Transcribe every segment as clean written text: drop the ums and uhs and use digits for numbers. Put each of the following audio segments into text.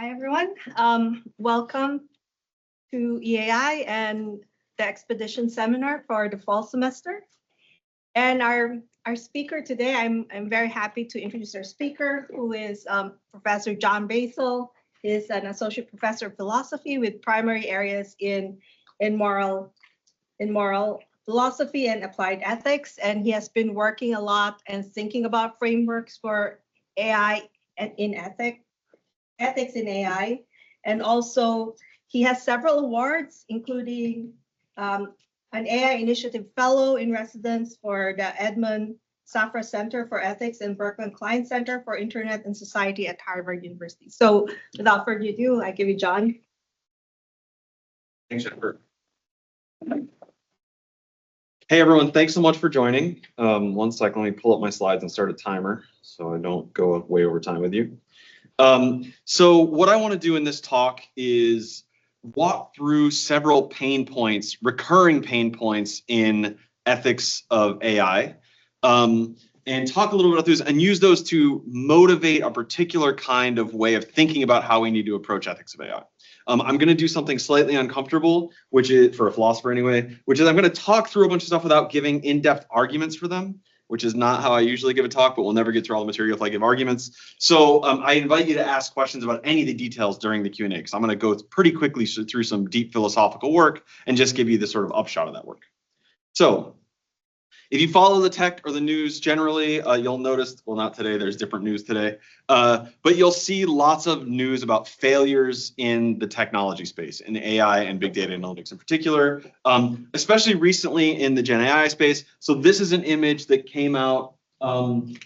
Hi, everyone. Welcome to EAI and the Expedition Seminar for the fall semester. And our speaker today, I'm very happy to introduce our speaker, who is Professor John Basl. He is an associate professor of philosophy with primary areas in moral philosophy and applied ethics. And he has been working a lot and thinking about frameworks for AI and in ethics in AI. And also he has several awards, including an AI Initiative Fellow in Residence for the Edmund Safra Center for Ethics and Berkman Klein Center for Internet and Society at Harvard University. So without further ado, I give you John. Thanks, Jennifer. Hey, everyone. Thanks so much for joining. 1 second, let me pull up my slides and start a timer so I don't go way over time with you. So what I want to do in this talk is walk through several pain points, recurring pain points in ethics of AI, and talk a little bit about those and use those to motivate a particular kind of way of thinking about how we need to approach ethics of AI. I'm going to do something slightly uncomfortable, which is, for a philosopher anyway, which is I'm going to talk through a bunch of stuff without giving in-depth arguments for them, which is not how I usually give a talk, but we'll never get through all the material if I give arguments. So I invite you to ask questions about any of the details during the Q&A, because I'm going to go pretty quickly through some deep philosophical work and just give you the sort of upshot of that work. So if you follow the tech or the news generally, you'll notice, well, not today, there's different news today, but you'll see lots of news about failures in the technology space, in the AI and big data analytics in particular, especially recently in the Gen AI space. So this is an image that came out when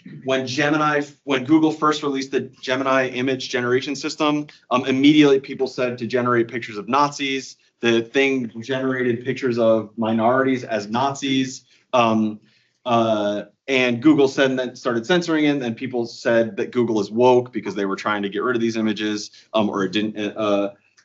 Google first released the Gemini image generation system. Immediately people said to generate pictures of Nazis. The thing generated pictures of minorities as Nazis. And Google said, and then started censoring it, and people said that Google is woke because they were trying to get rid of these images, or it didn't.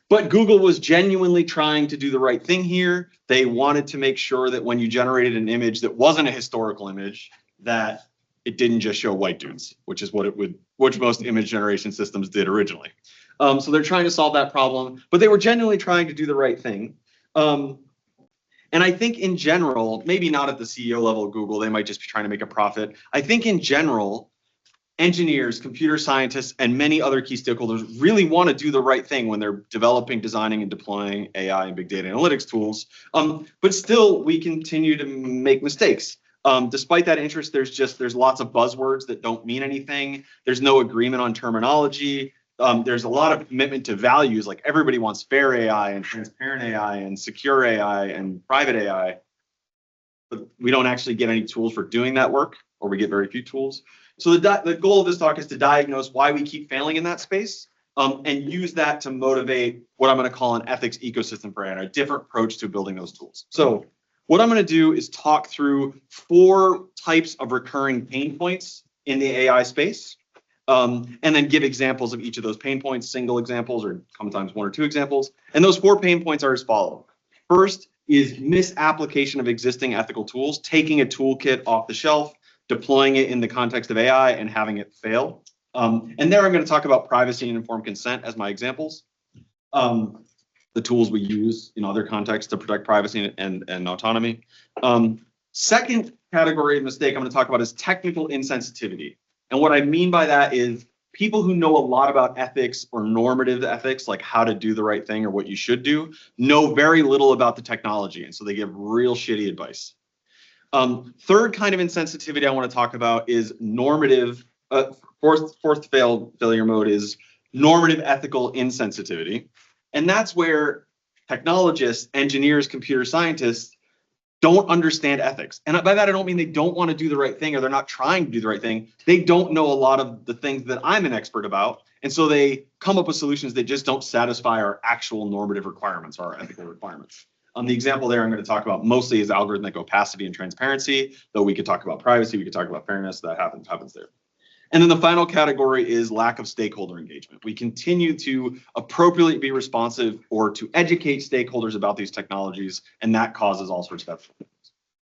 But Google was genuinely trying to do the right thing here. They wanted to make sure that when you generated an image that wasn't a historical image, that it didn't just show white dudes, which is which most image generation systems did originally. So they're trying to solve that problem, but they were genuinely trying to do the right thing. And I think in general, maybe not at the CEO level of Google, they might just be trying to make a profit. I think in general, engineers, computer scientists, and many other key stakeholders really want to do the right thing when they're developing, designing, and deploying AI and big data analytics tools. But still, we continue to make mistakes. Despite that interest, there's lots of buzzwords that don't mean anything. There's no agreement on terminology. There's a lot of commitment to values, like everybody wants fair AI and transparent AI and secure AI and private AI, but we don't actually get any tools for doing that work, or we get very few tools. So the goal of this talk is to diagnose why we keep failing in that space, and use that to motivate what I'm going to call an ethics ecosystem for AI, a different approach to building those tools. So what I'm going to do is talk through 4 types of recurring pain points in the AI space. And then give examples of each of those pain points, single examples, or sometimes 1 or 2 examples. And those 4 pain points are as follows. First is misapplication of existing ethical tools, taking a toolkit off the shelf, deploying it in the context of AI, and having it fail. And there I'm going to talk about privacy and informed consent as my examples. The tools we use in other contexts to protect privacy and autonomy. Second category of mistake I'm going to talk about is technical insensitivity. And what I mean by that is people who know a lot about ethics or normative ethics, like how to do the right thing or what you should do, know very little about the technology. And so they give real shitty advice. Third kind of insensitivity I want to talk about is normative. Fourth failure mode is normative ethical insensitivity. And that's where technologists, engineers, computer scientists don't understand ethics. And by that, I don't mean they don't want to do the right thing or they're not trying to do the right thing. They don't know a lot of the things that I'm an expert about. And so they come up with solutions that just don't satisfy our actual normative requirements or our ethical requirements. The example there I'm going to talk about mostly is algorithmic opacity and transparency, though we could talk about privacy, we could talk about fairness, that happens there. And then the final category is lack of stakeholder engagement. We continue to appropriately be responsive or to educate stakeholders about these technologies, and that causes all sorts of things.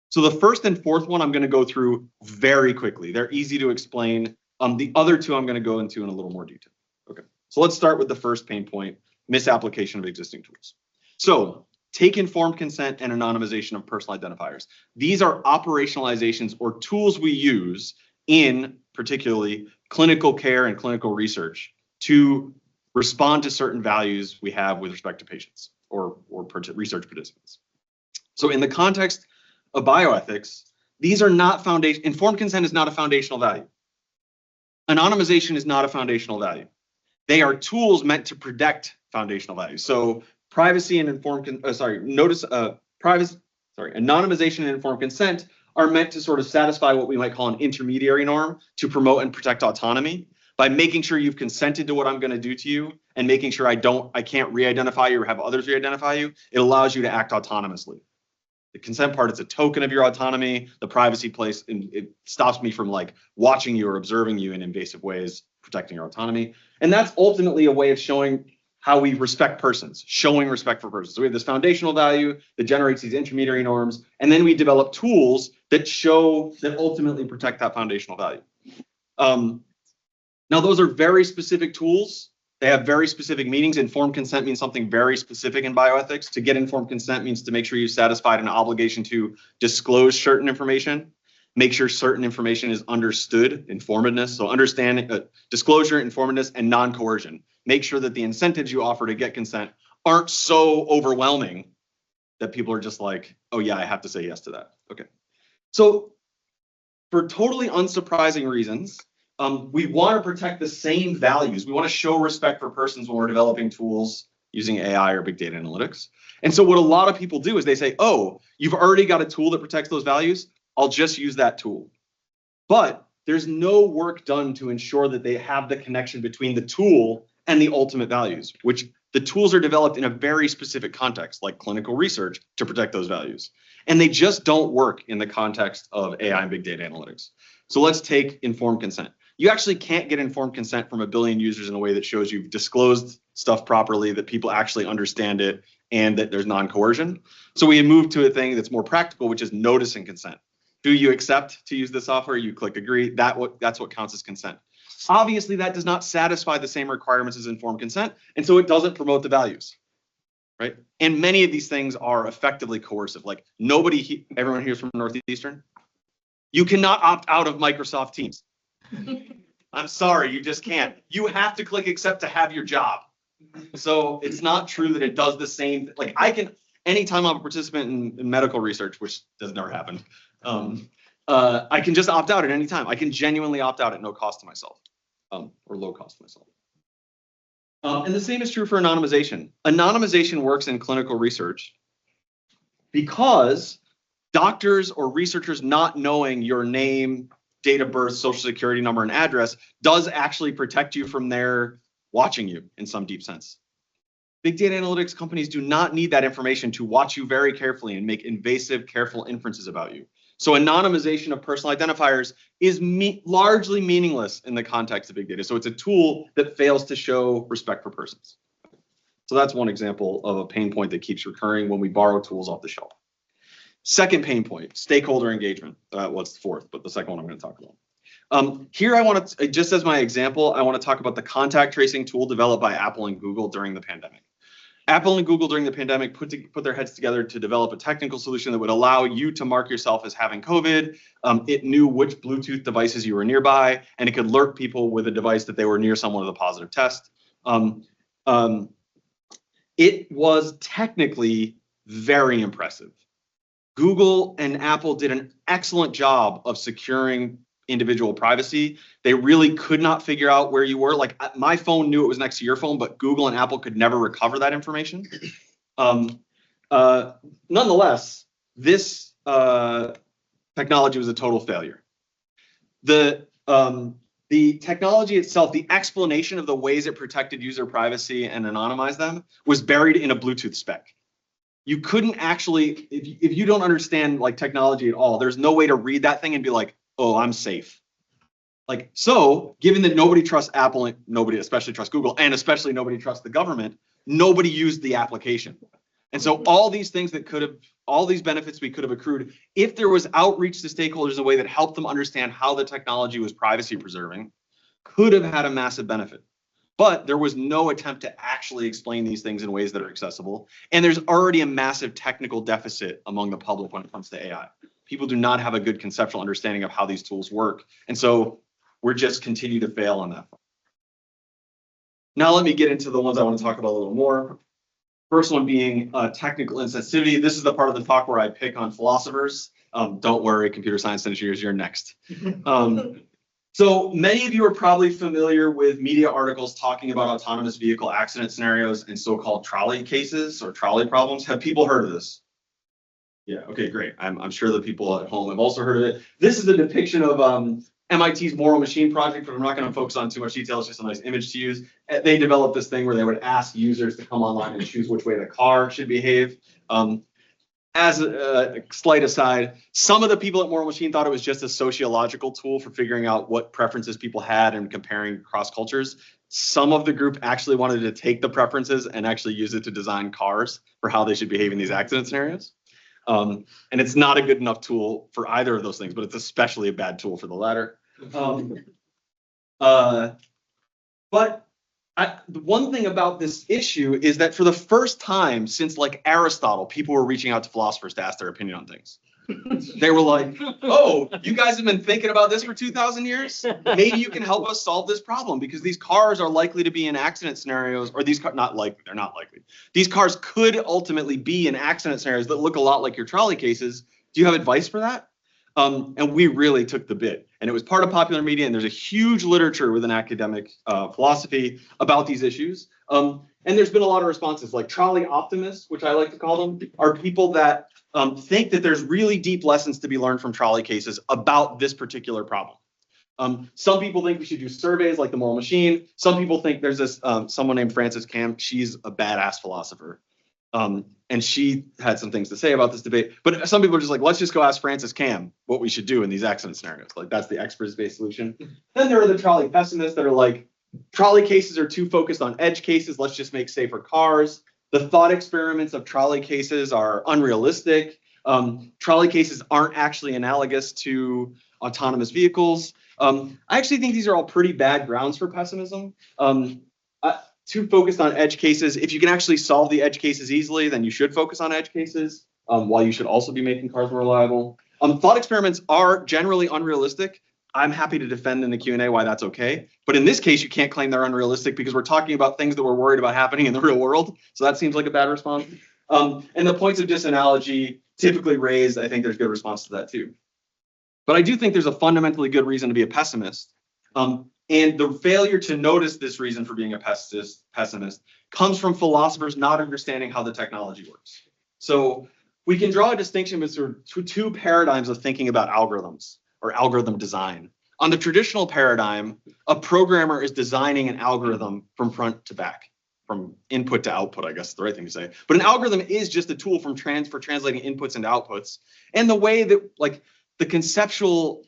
So the first and fourth one I'm going to go through very quickly. They're easy to explain. The other 2 I'm going to go into in a little more detail. Okay. So let's start with the first pain point, misapplication of existing tools. So take informed consent and anonymization of personal identifiers. These are operationalizations or tools we use in particularly clinical care and clinical research to respond to certain values we have with respect to patients or research participants. So in the context of bioethics, these are not foundation. Informed consent is not a foundational value. Anonymization is not a foundational value. They are tools meant to protect foundational values. So privacy and anonymization and informed consent are meant to sort of satisfy what we might call an intermediary norm to promote and protect autonomy by making sure you've consented to what I'm going to do to you and making sure I can't re-identify you or have others re-identify you. It allows you to act autonomously. The consent part is a token of your autonomy. The privacy place, it stops me from like watching you or observing you in invasive ways, protecting your autonomy. And that's ultimately a way of showing how we respect persons, showing respect for persons. So we have this foundational value that generates these intermediary norms, and then we develop tools that ultimately protect that foundational value. Now, those are very specific tools. They have very specific meanings. Informed consent means something very specific in bioethics. To get informed consent means to make sure you've satisfied an obligation to disclose certain information, make sure certain information is understood, informedness. So understanding, disclosure, informedness, and non-coercion. Make sure that the incentives you offer to get consent aren't so overwhelming that people are just like, oh yeah, I have to say yes to that. Okay. So for totally unsurprising reasons, we want to protect the same values. We want to show respect for persons when we're developing tools using AI or big data analytics. And so what a lot of people do is they say, oh, you've already got a tool that protects those values. I'll just use that tool. But there's no work done to ensure that they have the connection between the tool and the ultimate values, which the tools are developed in a very specific context, like clinical research, to protect those values. And they just don't work in the context of AI and big data analytics. So let's take informed consent. You actually can't get informed consent from a billion users in a way that shows you've disclosed stuff properly, that people actually understand it, and that there's non-coercion. So we moved to a thing that's more practical, which is noticing consent. Do you accept to use the software? You click agree. That's what counts as consent. Obviously, that does not satisfy the same requirements as informed consent, and so it doesn't promote the values, right? And many of these things are effectively coercive. Like everyone here is from Northeastern? You cannot opt out of Microsoft Teams. I'm sorry, you just can't. You have to click accept to have your job. So it's not true that it does the same. Like anytime I'm a participant in medical research, which has never happened, I can just opt out at any time. I can genuinely opt out at no cost to myself, or low cost to myself. And the same is true for anonymization. Anonymization works in clinical research because doctors or researchers not knowing your name, date of birth, social security number, and address does actually protect you from their watching you in some deep sense. Big data analytics companies do not need that information to watch you very carefully and make invasive, careful inferences about you. So anonymization of personal identifiers is largely meaningless in the context of big data. So it's a tool that fails to show respect for persons. So that's one example of a pain point that keeps recurring when we borrow tools off the shelf. Second pain point, stakeholder engagement. What's the fourth, but the second one I'm going to talk about. Here I want to, just as my example, I want to talk about the contact tracing tool developed by Apple and Google during the pandemic. Apple and Google during the pandemic put their heads together to develop a technical solution that would allow you to mark yourself as having COVID. It knew which Bluetooth devices you were nearby, and it could alert people with a device that they were near someone with a positive test. It was technically very impressive. Google and Apple did an excellent job of securing individual privacy. They really could not figure out where you were. Like my phone knew it was next to your phone, but Google and Apple could never recover that information. Nonetheless, this technology was a total failure. The technology itself, the explanation of the ways it protected user privacy and anonymized them was buried in a Bluetooth spec. You couldn't actually, if you don't understand like technology at all, there's no way to read that thing and be like, oh, I'm safe. Like, so given that nobody trusts Apple and nobody especially trusts Google and especially nobody trusts the government, nobody used the application. And so all these things all these benefits we could have accrued if there was outreach to stakeholders in a way that helped them understand how the technology was privacy preserving, could have had a massive benefit. But there was no attempt to actually explain these things in ways that are accessible. And there's already a massive technical deficit among the public when it comes to AI. People do not have a good conceptual understanding of how these tools work. And so we're just continue to fail on that. Now let me get into the ones I want to talk about a little more. First one being technical insensitivity. This is the part of the talk where I pick on philosophers. Don't worry, computer science engineers, you're next. So many of you are probably familiar with media articles talking about autonomous vehicle accident scenarios and so-called trolley cases or trolley problems. Have people heard of this? Yeah, okay, great. I'm sure the people at home have also heard of it. This is a depiction of MIT's Moral Machine project, but I'm not going to focus on too much detail. It's just a nice image to use. They developed this thing where they would ask users to come online and choose which way the car should behave. As a slight aside, some of the people at Moral Machine thought it was just a sociological tool for figuring out what preferences people had and comparing across cultures. Some of the group actually wanted to take the preferences and actually use it to design cars for how they should behave in these accident scenarios. And it's not a good enough tool for either of those things, but it's especially a bad tool for the latter. But the one thing about this issue is that for the first time since like Aristotle, people were reaching out to philosophers to ask their opinion on things. They were like, oh, you guys have been thinking about this for 2,000 years? Maybe you can help us solve this problem because these cars are likely to be in accident scenarios, or they're not likely. These cars could ultimately be in accident scenarios that look a lot like your trolley cases. Do you have advice for that? And we really took the bit. And it was part of popular media, and there's a huge literature within academic philosophy about these issues. And there's been a lot of responses, like trolley optimists, which I like to call them, are people that think that there's really deep lessons to be learned from trolley cases about this particular problem. Some people think we should do surveys like the Moral Machine. Some people think there's this someone named Frances Cam. She's a badass philosopher. And she had some things to say about this debate. But some people are just like, let's just go ask Frances Cam what we should do in these accident scenarios. Like that's the experts-based solution. Then there are the trolley pessimists that are like, trolley cases are too focused on edge cases. Let's just make safer cars. The thought experiments of trolley cases are unrealistic. Trolley cases aren't actually analogous to autonomous vehicles. I actually think these are all pretty bad grounds for pessimism. Too focused on edge cases. If you can actually solve the edge cases easily, then you should focus on edge cases, while you should also be making cars more reliable. Thought experiments are generally unrealistic. I'm happy to defend in the Q&A why that's okay. But in this case, you can't claim they're unrealistic because we're talking about things that we're worried about happening in the real world. So that seems like a bad response. And the points of disanalogy typically raised, I think there's good response to that too. But I do think there's a fundamentally good reason to be a pessimist. And the failure to notice this reason for being a pessimist comes from philosophers not understanding how the technology works. So we can draw a distinction between two paradigms of thinking about algorithms or algorithm design. On the traditional paradigm, a programmer is designing an algorithm from front to back, from input to output, I guess is the right thing to say. But an algorithm is just a tool for translating inputs into outputs. And the way that, like, the conceptual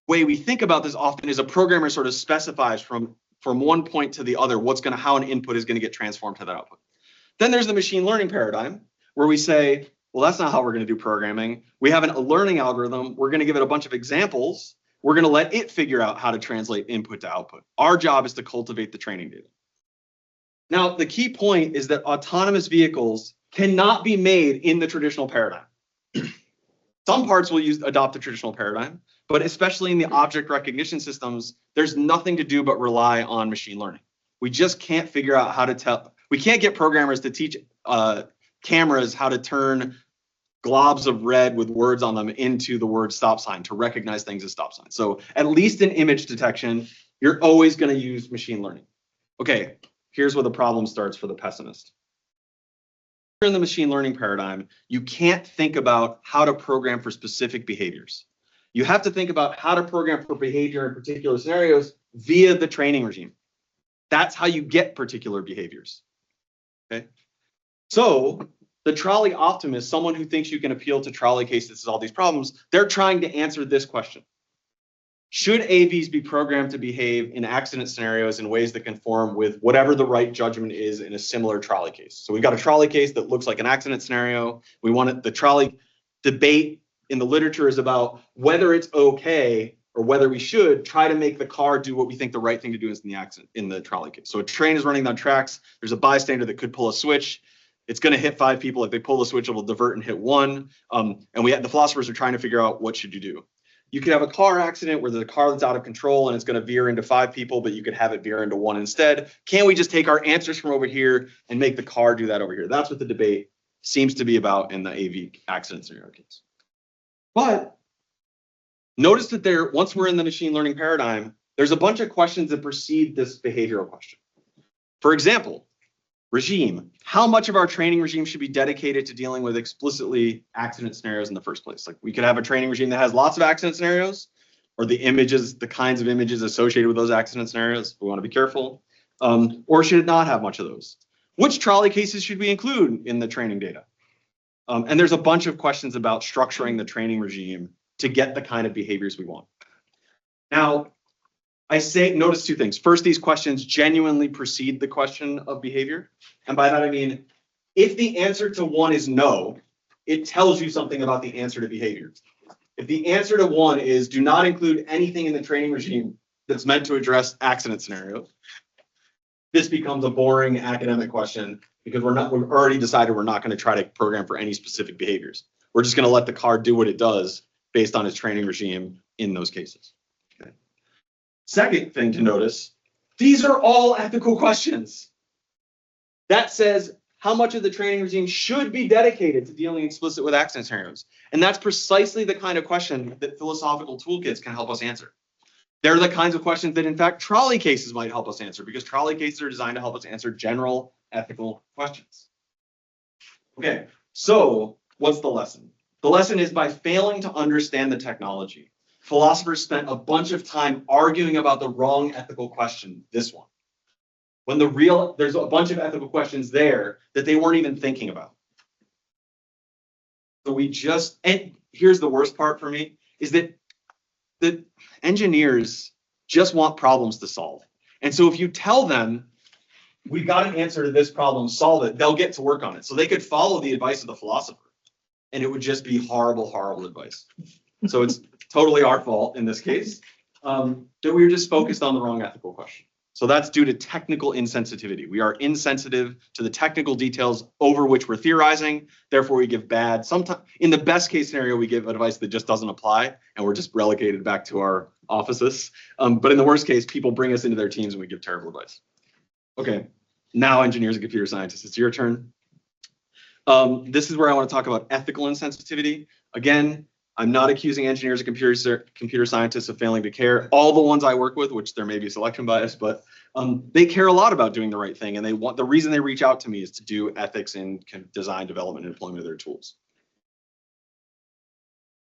way we think about this often is a programmer sort of specifies from one point to the other how an input is going to get transformed to that output. Then there's the machine learning paradigm where we say, well, that's not how we're going to do programming. We have a learning algorithm. We're going to give it a bunch of examples. We're going to let it figure out how to translate input to output. Our job is to cultivate the training data. Now, the key point is that autonomous vehicles cannot be made in the traditional paradigm. Some parts will adopt the traditional paradigm, but especially in the object recognition systems, there's nothing to do but rely on machine learning. We just can't figure out how to we can't get programmers to teach cameras how to turn globs of red with words on them into the word stop sign to recognize things as stop signs. So at least in image detection, you're always going to use machine learning. Okay, here's where the problem starts for the pessimist. In the machine learning paradigm, you can't think about how to program for specific behaviors. You have to think about how to program for behavior in particular scenarios via the training regime. That's how you get particular behaviors. Okay. So the trolley optimist, someone who thinks you can appeal to trolley cases to solve these problems, they're trying to answer this question. Should AVs be programmed to behave in accident scenarios in ways that conform with whatever the right judgment is in a similar trolley case? So we've got a trolley case that looks like an accident scenario. We want the trolley debate in the literature is about whether it's okay or whether we should try to make the car do what we think the right thing to do is in the accident, in the trolley case. So a train is running on tracks. There's a bystander that could pull a switch. It's going to hit 5 people. If they pull the switch, it'll divert and hit 1. And the philosophers are trying to figure out what should you do. You could have a car accident where there's a car that's out of control and it's going to veer into 5 people, but you could have it veer into 1 instead. Can we just take our answers from over here and make the car do that over here? That's what the debate seems to be about in the AV accident scenario case. But notice that once we're in the machine learning paradigm, there's a bunch of questions that precede this behavioral question. For example, regime. How much of our training regime should be dedicated to dealing with explicitly accident scenarios in the first place? Like we could have a training regime that has lots of accident scenarios, or the images, the kinds of images associated with those accident scenarios. We want to be careful. Or should it not have much of those? Which trolley cases should we include in the training data? And there's a bunch of questions about structuring the training regime to get the kind of behaviors we want. Now, notice 2 things. First, these questions genuinely precede the question of behavior. And by that, I mean, if the answer to 1 is no, it tells you something about the answer to behavior. If the answer to 1 is do not include anything in the training regime that's meant to address accident scenarios, this becomes a boring academic question because we've already decided we're not going to try to program for any specific behaviors. We're just going to let the car do what it does based on its training regime in those cases. Okay. Second thing to notice, these are all ethical questions. That says how much of the training regime should be dedicated to dealing explicit with accident scenarios. And that's precisely the kind of question that philosophical toolkits can help us answer. They're the kinds of questions that, in fact, trolley cases might help us answer because trolley cases are designed to help us answer general ethical questions. Okay, so what's the lesson? The lesson is by failing to understand the technology, philosophers spent a bunch of time arguing about the wrong ethical question, this one. When there's a bunch of ethical questions there that they weren't even thinking about. So and here's the worst part for me, is that the engineers just want problems to solve. And so if you tell them, we got an answer to this problem, solve it, they'll get to work on it. So they could follow the advice of the philosopher and it would just be horrible, horrible advice. So it's totally our fault in this case that we were just focused on the wrong ethical question. So that's due to technical insensitivity. We are insensitive to the technical details over which we're theorizing. Therefore, we give sometimes in the best case scenario, we give advice that just doesn't apply and we're just relegated back to our offices. But in the worst case, people bring us into their teams and we give terrible advice. Okay, now engineers and computer scientists, it's your turn. This is where I want to talk about ethical insensitivity. Again, I'm not accusing engineers and computer scientists of failing to care. All the ones I work with, which there may be selection bias, but they care a lot about doing the right thing. And the reason they reach out to me is to do ethics in design, development, and deployment of their tools.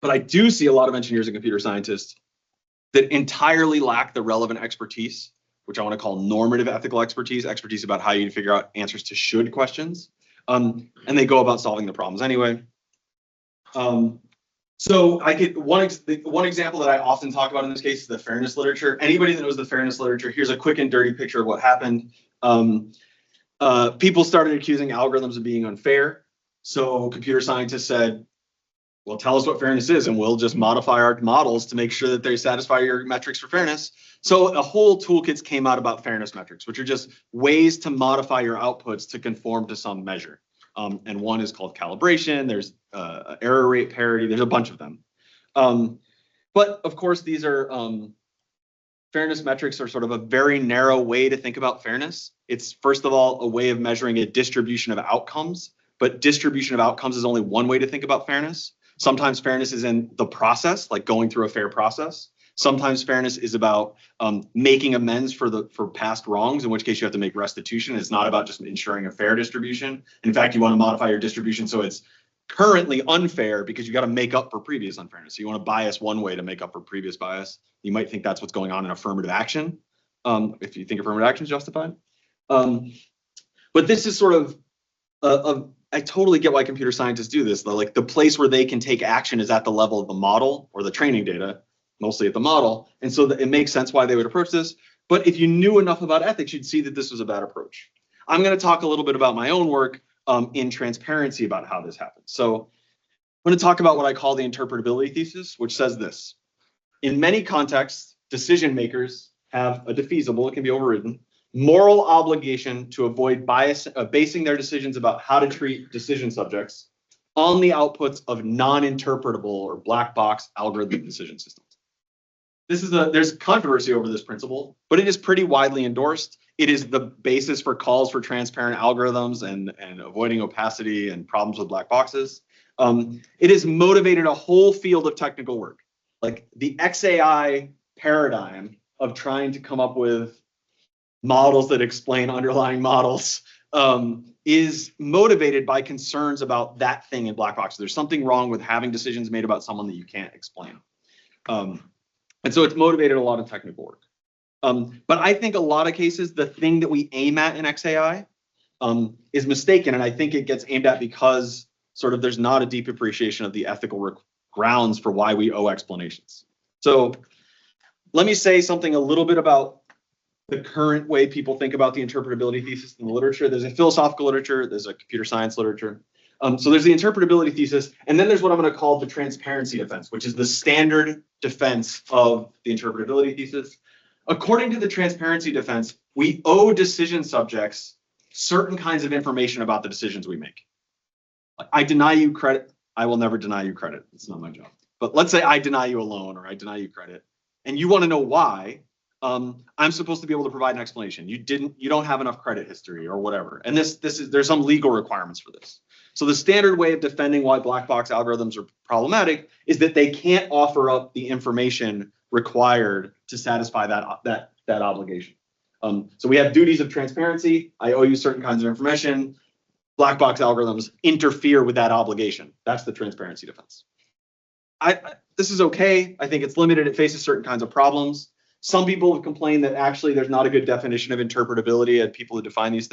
But I do see a lot of engineers and computer scientists that entirely lack the relevant expertise, which I want to call normative ethical expertise about how you figure out answers to should questions. And they go about solving the problems anyway. So I get one example that I often talk about in this case is the fairness literature. Anybody that knows the fairness literature, here's a quick and dirty picture of what happened. People started accusing algorithms of being unfair. So computer scientists said, well, tell us what fairness is and we'll just modify our models to make sure that they satisfy your metrics for fairness. So a whole toolkits came out about fairness metrics, which are just ways to modify your outputs to conform to some measure. And one is called calibration. There's error rate parity. There's a bunch of them. But of course, these are fairness metrics are sort of a very narrow way to think about fairness. It's first of all a way of measuring a distribution of outcomes, but distribution of outcomes is only one way to think about fairness. Sometimes fairness is in the process, like going through a fair process. Sometimes fairness is about making amends for past wrongs, in which case you have to make restitution. It's not about just ensuring a fair distribution. In fact, you want to modify your distribution so it's currently unfair because you got to make up for previous unfairness. So you want to bias one way to make up for previous bias. You might think that's what's going on in affirmative action, if you think affirmative action is justified. But this is sort of I totally get why computer scientists do this. Like the place where they can take action is at the level of the model or the training data, mostly at the model. And so it makes sense why they would approach this. But if you knew enough about ethics, you'd see that this was a bad approach. I'm going to talk a little bit about my own work in transparency about how this happens. So I'm going to talk about what I call the interpretability thesis, which says this. In many contexts, decision makers have a defeasible, it can be overridden, moral obligation to avoid bias, basing their decisions about how to treat decision subjects on the outputs of non-interpretable or black box algorithmic decision systems. There's controversy over this principle, but it is pretty widely endorsed. It is the basis for calls for transparent algorithms and avoiding opacity and problems with black boxes. It has motivated a whole field of technical work. Like the XAI paradigm of trying to come up with models that explain underlying models is motivated by concerns about that thing in black boxes. There's something wrong with having decisions made about someone that you can't explain. And so it's motivated a lot of technical work. But I think a lot of cases, the thing that we aim at in XAI is mistaken. And I think it gets aimed at because sort of there's not a deep appreciation of the ethical grounds for why we owe explanations. So let me say something a little bit about the current way people think about the interpretability thesis in the literature. There's a philosophical literature, there's a computer science literature. So there's the interpretability thesis, and then there's what I'm going to call the transparency defense, which is the standard defense of the interpretability thesis. According to the transparency defense, we owe decision subjects certain kinds of information about the decisions we make. I deny you credit. I will never deny you credit. It's not my job. But let's say I deny you a loan or I deny you credit, and you want to know why. I'm supposed to be able to provide an explanation. You don't have enough credit history or whatever. And there's some legal requirements for this. So the standard way of defending why black box algorithms are problematic is that they can't offer up the information required to satisfy that obligation. So we have duties of transparency. I owe you certain kinds of information. Black box algorithms interfere with that obligation. That's the transparency defense. This is okay. I think it's limited. It faces certain kinds of problems. Some people have complained that actually there's not a good definition of interpretability and people who define these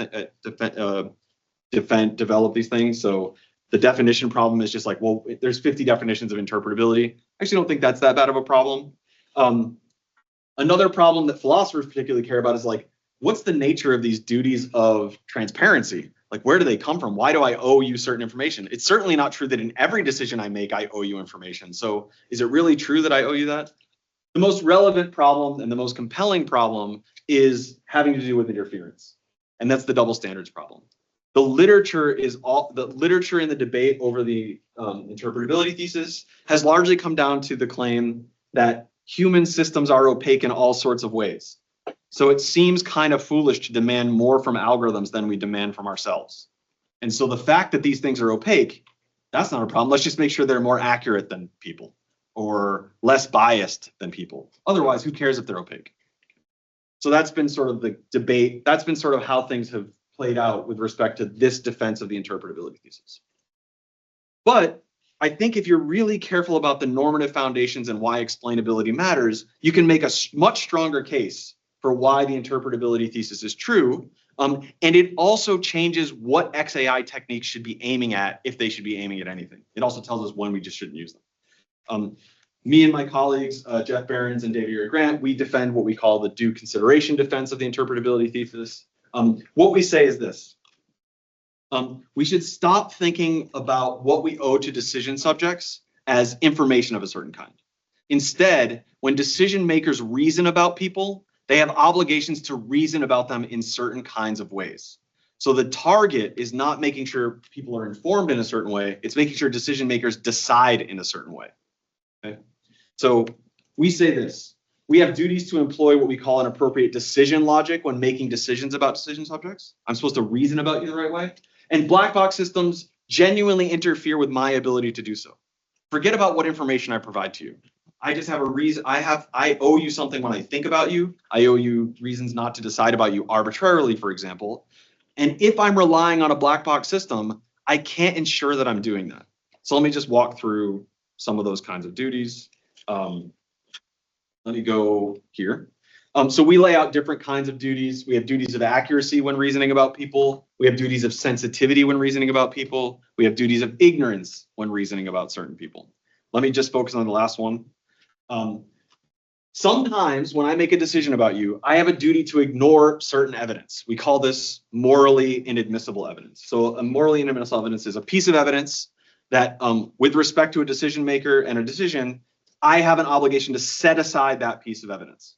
develop these things. So the definition problem is just like, well, there's 50 definitions of interpretability. I actually don't think that's that bad of a problem. Another problem that philosophers particularly care about is like, what's the nature of these duties of transparency? Like, where do they come from? Why do I owe you certain information? It's certainly not true that in every decision I make, I owe you information. So is it really true that I owe you that? The most relevant problem and the most compelling problem is having to do with interference. And that's the double standards problem. The literature in the debate over the interpretability thesis has largely come down to the claim that human systems are opaque in all sorts of ways. So it seems kind of foolish to demand more from algorithms than we demand from ourselves. And so the fact that these things are opaque, that's not a problem. Let's just make sure they're more accurate than people or less biased than people. Otherwise, who cares if they're opaque? So that's been sort of the debate. That's been sort of how things have played out with respect to this defense of the interpretability thesis. But I think if you're really careful about the normative foundations and why explainability matters, you can make a much stronger case for why the interpretability thesis is true. And it also changes what XAI techniques should be aiming at, if they should be aiming at anything. It also tells us when we just shouldn't use them. Me and my colleagues, Jeff Behrens and David Grant, we defend what we call the due consideration defense of the interpretability thesis. What we say is this. We should stop thinking about what we owe to decision subjects as information of a certain kind. Instead, when decision makers reason about people, they have obligations to reason about them in certain kinds of ways. So the target is not making sure people are informed in a certain way, it's making sure decision makers decide in a certain way. Okay? So we say this. We have duties to employ what we call an appropriate decision logic when making decisions about decision subjects. I'm supposed to reason about you the right way. And black box systems genuinely interfere with my ability to do so. Forget about what information I provide to you. I just have a reason. I owe you something when I think about you. I owe you reasons not to decide about you arbitrarily, for example. And if I'm relying on a black box system, I can't ensure that I'm doing that. So let me just walk through some of those kinds of duties. Let me go here. So we lay out different kinds of duties. We have duties of accuracy when reasoning about people. We have duties of sensitivity when reasoning about people. We have duties of ignorance when reasoning about certain people. Let me just focus on the last one. Sometimes when I make a decision about you, I have a duty to ignore certain evidence. We call this morally inadmissible evidence. So a morally inadmissible evidence is a piece of evidence that with respect to a decision maker and a decision, I have an obligation to set aside that piece of evidence.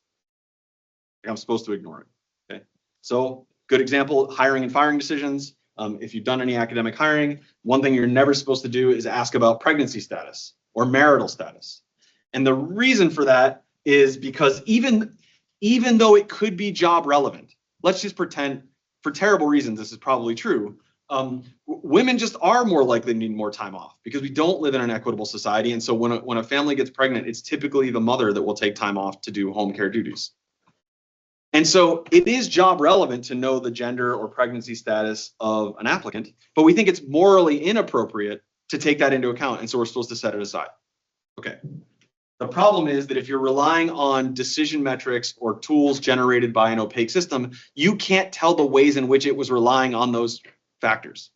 Like I'm supposed to ignore it. Okay. So good example, hiring and firing decisions. If you've done any academic hiring, one thing you're never supposed to do is ask about pregnancy status or marital status. And the reason for that is because even though it could be job relevant, let's just pretend for terrible reasons this is probably true. Women just are more likely to need more time off because we don't live in an equitable society. And so when a family gets pregnant, it's typically the mother that will take time off to do home care duties. And so it is job relevant to know the gender or pregnancy status of an applicant, but we think it's morally inappropriate to take that into account. And so we're supposed to set it aside. Okay. The problem is that if you're relying on decision metrics or tools generated by an opaque system, you can't tell the ways in which it was relying on those factors.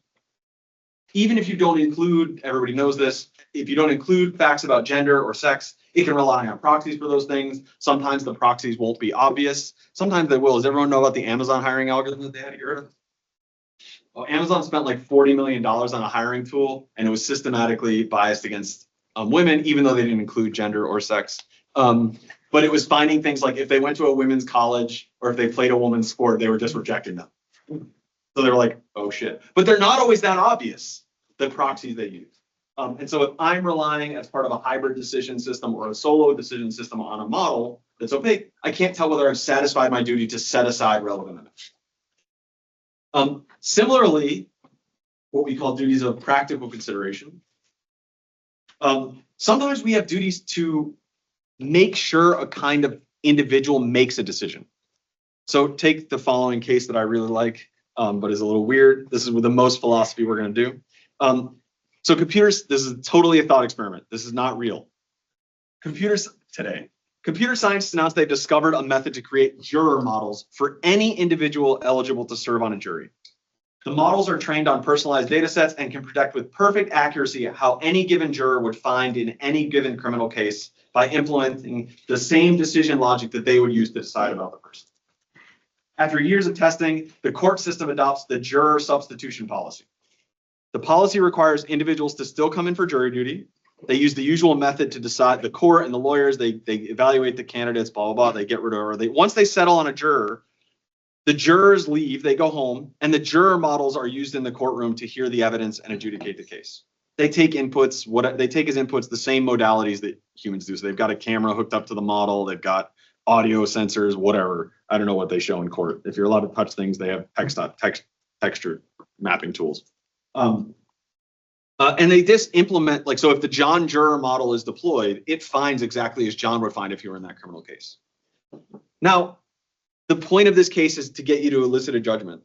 Even if you don't include, everybody knows this, if you don't include facts about gender or sex, it can rely on proxies for those things. Sometimes the proxies won't be obvious. Sometimes they will. Does everyone know about the Amazon hiring algorithm that they had here? Well, Amazon spent like $40 million on a hiring tool, and it was systematically biased against women, even though they didn't include gender or sex. But it was finding things like if they went to a women's college or if they played a woman's sport, they were just rejecting them. So they were like, oh shit. But they're not always that obvious, the proxies they use. And so if I'm relying as part of a hybrid decision system or a solo decision system on a model that's opaque, I can't tell whether I've satisfied my duty to set aside relevant evidence. Similarly, what we call duties of practical consideration. Sometimes we have duties to make sure a kind of individual makes a decision. So take the following case that I really like, but is a little weird. This is with the most philosophy we're going to do. So computers, this is totally a thought experiment. This is not real. Computer scientists announced they've discovered a method to create juror models for any individual eligible to serve on a jury. The models are trained on personalized data sets and can predict with perfect accuracy how any given juror would find in any given criminal case by implementing the same decision logic that they would use to decide about the person. After years of testing, the court system adopts the juror substitution policy. The policy requires individuals to still come in for jury duty. They use the usual method to decide. The court and the lawyers, they evaluate the candidates, blah, blah, blah. They get rid of her. Once they settle on a juror, the jurors leave, they go home, and the juror models are used in the courtroom to hear the evidence and adjudicate the case. They take inputs, what they take as inputs, the same modalities that humans do. So they've got a camera hooked up to the model, they've got audio sensors, whatever. I don't know what they show in court. If you're allowed to touch things, they have texture mapping tools. And they just implement, like, so if the John juror model is deployed, it finds exactly as John would find if you were in that criminal case. Now, the point of this case is to get you to elicit a judgment.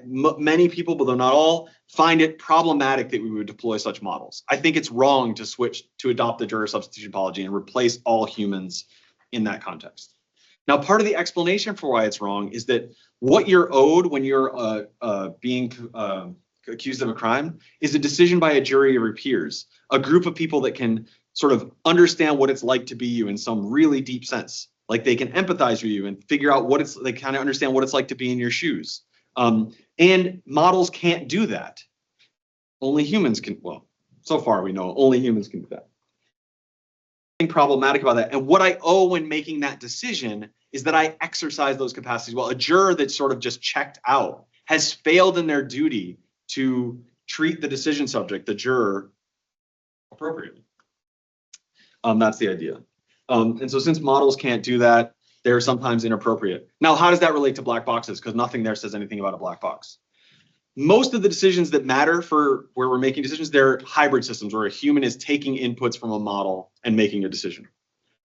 Many people, but not all, find it problematic that we would deploy such models. I think it's wrong to switch to adopt the juror substitution policy and replace all humans in that context. Now, part of the explanation for why it's wrong is that what you're owed when you're being accused of a crime is a decision by a jury of your peers, a group of people that can sort of understand what it's like to be you in some really deep sense. Like they can empathize with you and figure out they kind of understand what it's like to be in your shoes. And models can't do that. Only humans can, well, so far we know only humans can do that. Problematic about that. And what I owe when making that decision is that I exercise those capacities. Well, a juror that's sort of just checked out has failed in their duty to treat the decision subject, the juror, appropriately. That's the idea. And so since models can't do that, they're sometimes inappropriate. Now, how does that relate to black boxes? Because nothing there says anything about a black box. Most of the decisions that matter for where we're making decisions, they're hybrid systems where a human is taking inputs from a model and making a decision.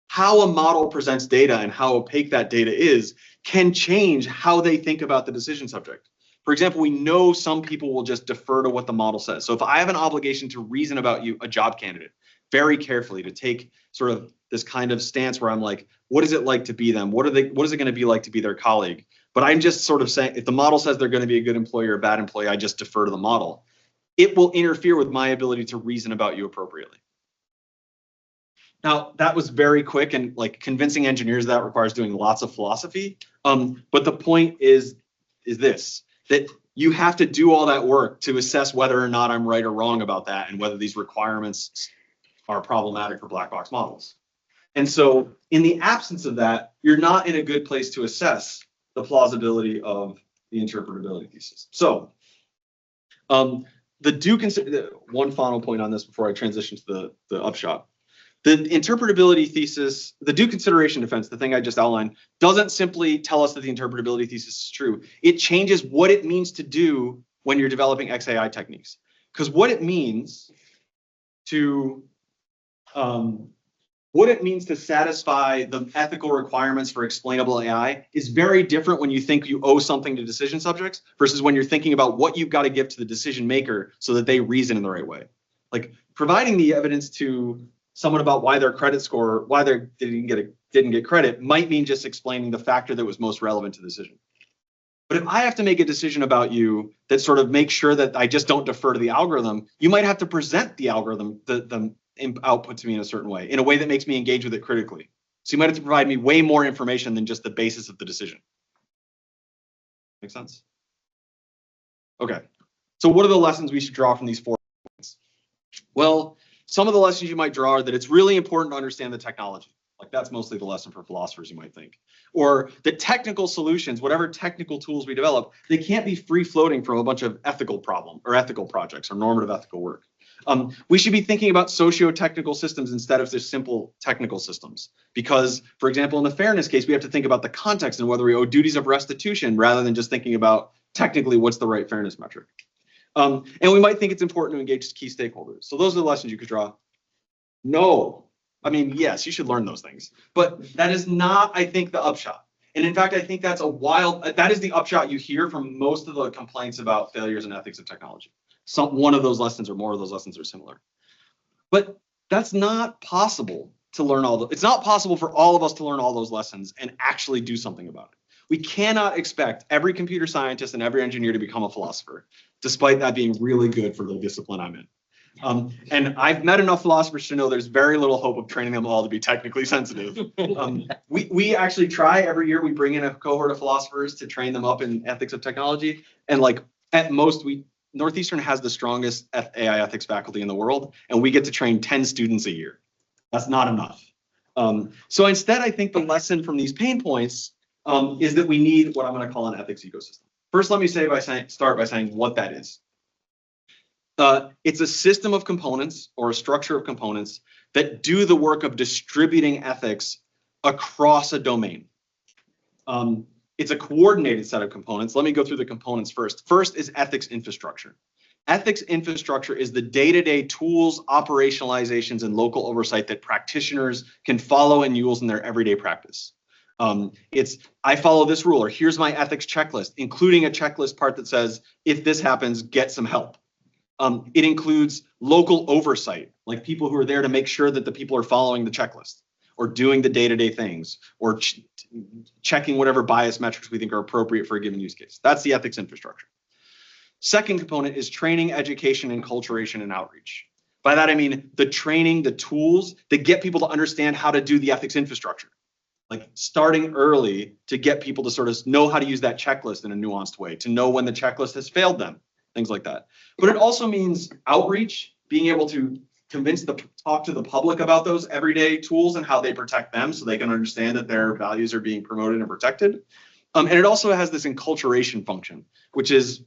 How a model presents data and how opaque that data is can change how they think about the decision subject. For example, we know some people will just defer to what the model says. So if I have an obligation to reason about you, a job candidate, very carefully, to take sort of this kind of stance where I'm like, what is it like to be them? What is it going to be like to be their colleague? But I'm just sort of saying, if the model says they're going to be a good employee or a bad employee, I just defer to the model. It will interfere with my ability to reason about you appropriately. Now, that was very quick, and like convincing engineers that requires doing lots of philosophy. But the point is this, that you have to do all that work to assess whether or not I'm right or wrong about that and whether these requirements are problematic for black box models. And so in the absence of that, you're not in a good place to assess the plausibility of the interpretability thesis. So one final point on this before I transition to the upshot. The interpretability thesis, the due consideration defense, the thing I just outlined, doesn't simply tell us that the interpretability thesis is true. It changes what it means to do when you're developing XAI techniques. Because what it means to satisfy the ethical requirements for explainable AI is very different when you think you owe something to decision subjects versus when you're thinking about what you've got to give to the decision maker so that they reason in the right way. Like providing the evidence to someone about why their credit score, why they didn't get credit, might mean just explaining the factor that was most relevant to the decision. But if I have to make a decision about you that sort of makes sure that I just don't defer to the algorithm, you might have to present the algorithm, the output to me in a certain way, in a way that makes me engage with it critically. So you might have to provide me way more information than just the basis of the decision. Make sense? Okay. So what are the lessons we should draw from these 4 points? Well, some of the lessons you might draw are that it's really important to understand the technology. Like that's mostly the lesson for philosophers, you might think. Or the technical solutions, whatever technical tools we develop, they can't be free floating from a bunch of ethical problem or ethical projects or normative ethical work. We should be thinking about socio-technical systems instead of just simple technical systems. Because, for example, in the fairness case, we have to think about the context and whether we owe duties of restitution rather than just thinking about technically what's the right fairness metric. And we might think it's important to engage key stakeholders. So those are the lessons you could draw. No. I mean, yes, you should learn those things. But that is not, I think, the upshot. And in fact, I think that is the upshot you hear from most of the complaints about failures in ethics of technology. One of those lessons or more of those lessons are similar. But that's not possible to learn it's not possible for all of us to learn all those lessons and actually do something about it. We cannot expect every computer scientist and every engineer to become a philosopher, despite that being really good for the discipline I'm in. And I've met enough philosophers to know there's very little hope of training them all to be technically sensitive. We actually try every year. We bring in a cohort of philosophers to train them up in ethics of technology. And like at most, Northeastern has the strongest AI ethics faculty in the world, and we get to train 10 students a year. That's not enough. So instead, I think the lesson from these pain points is that we need what I'm going to call an ethics ecosystem. First, let me start by saying what that is. It's a system of components or a structure of components that do the work of distributing ethics across a domain. It's a coordinated set of components. Let me go through the components first. First is ethics infrastructure. Ethics infrastructure is the day-to-day tools, operationalizations, and local oversight that practitioners can follow and use in their everyday practice. I follow this rule, or here's my ethics checklist, including a checklist part that says, if this happens, get some help. It includes local oversight, like people who are there to make sure that the people are following the checklist or doing the day-to-day things or checking whatever bias metrics we think are appropriate for a given use case. That's the ethics infrastructure. Second component is training, education, enculturation, and outreach. By that, I mean the training, the tools that get people to understand how to do the ethics infrastructure. Like starting early to get people to sort of know how to use that checklist in a nuanced way, to know when the checklist has failed them. Things like that. But it also means outreach, being able to talk to the public about those everyday tools and how they protect them so they can understand that their values are being promoted and protected. And it also has this enculturation function, which is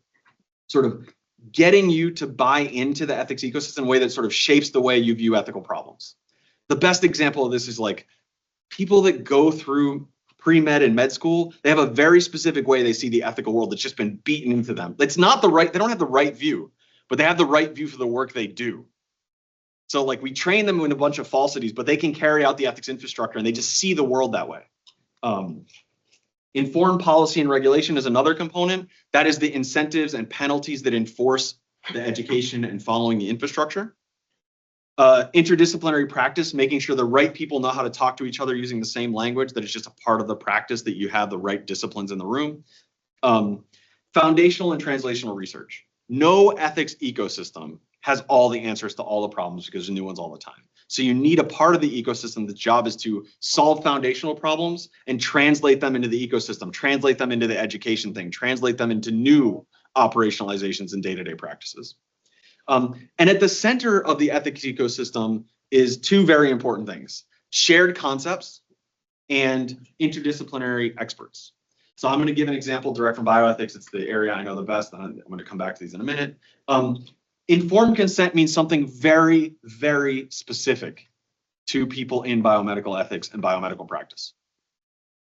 sort of getting you to buy into the ethics ecosystem in a way that sort of shapes the way you view ethical problems. The best example of this is like people that go through pre-med and med school, they have a very specific way they see the ethical world that's just been beaten into them. It's not they don't have the right view, but they have the right view for the work they do. So like we train them in a bunch of falsities, but they can carry out the ethics infrastructure and they just see the world that way. Informed policy and regulation is another component. That is the incentives and penalties that enforce the education and following the infrastructure. Interdisciplinary practice, making sure the right people know how to talk to each other using the same language, that it's just a part of the practice that you have the right disciplines in the room. Foundational and translational research. No ethics ecosystem has all the answers to all the problems because there's new ones all the time. So you need a part of the ecosystem. The job is to solve foundational problems and translate them into the ecosystem, translate them into the education thing, translate them into new operationalizations and day-to-day practices. And at the center of the ethics ecosystem is two very important things. shared concepts, and interdisciplinary experts. So I'm going to give an example direct from bioethics. It's the area I know the best. I'm going to come back to these in a minute. Informed consent means something very, very specific to people in biomedical ethics and biomedical practice.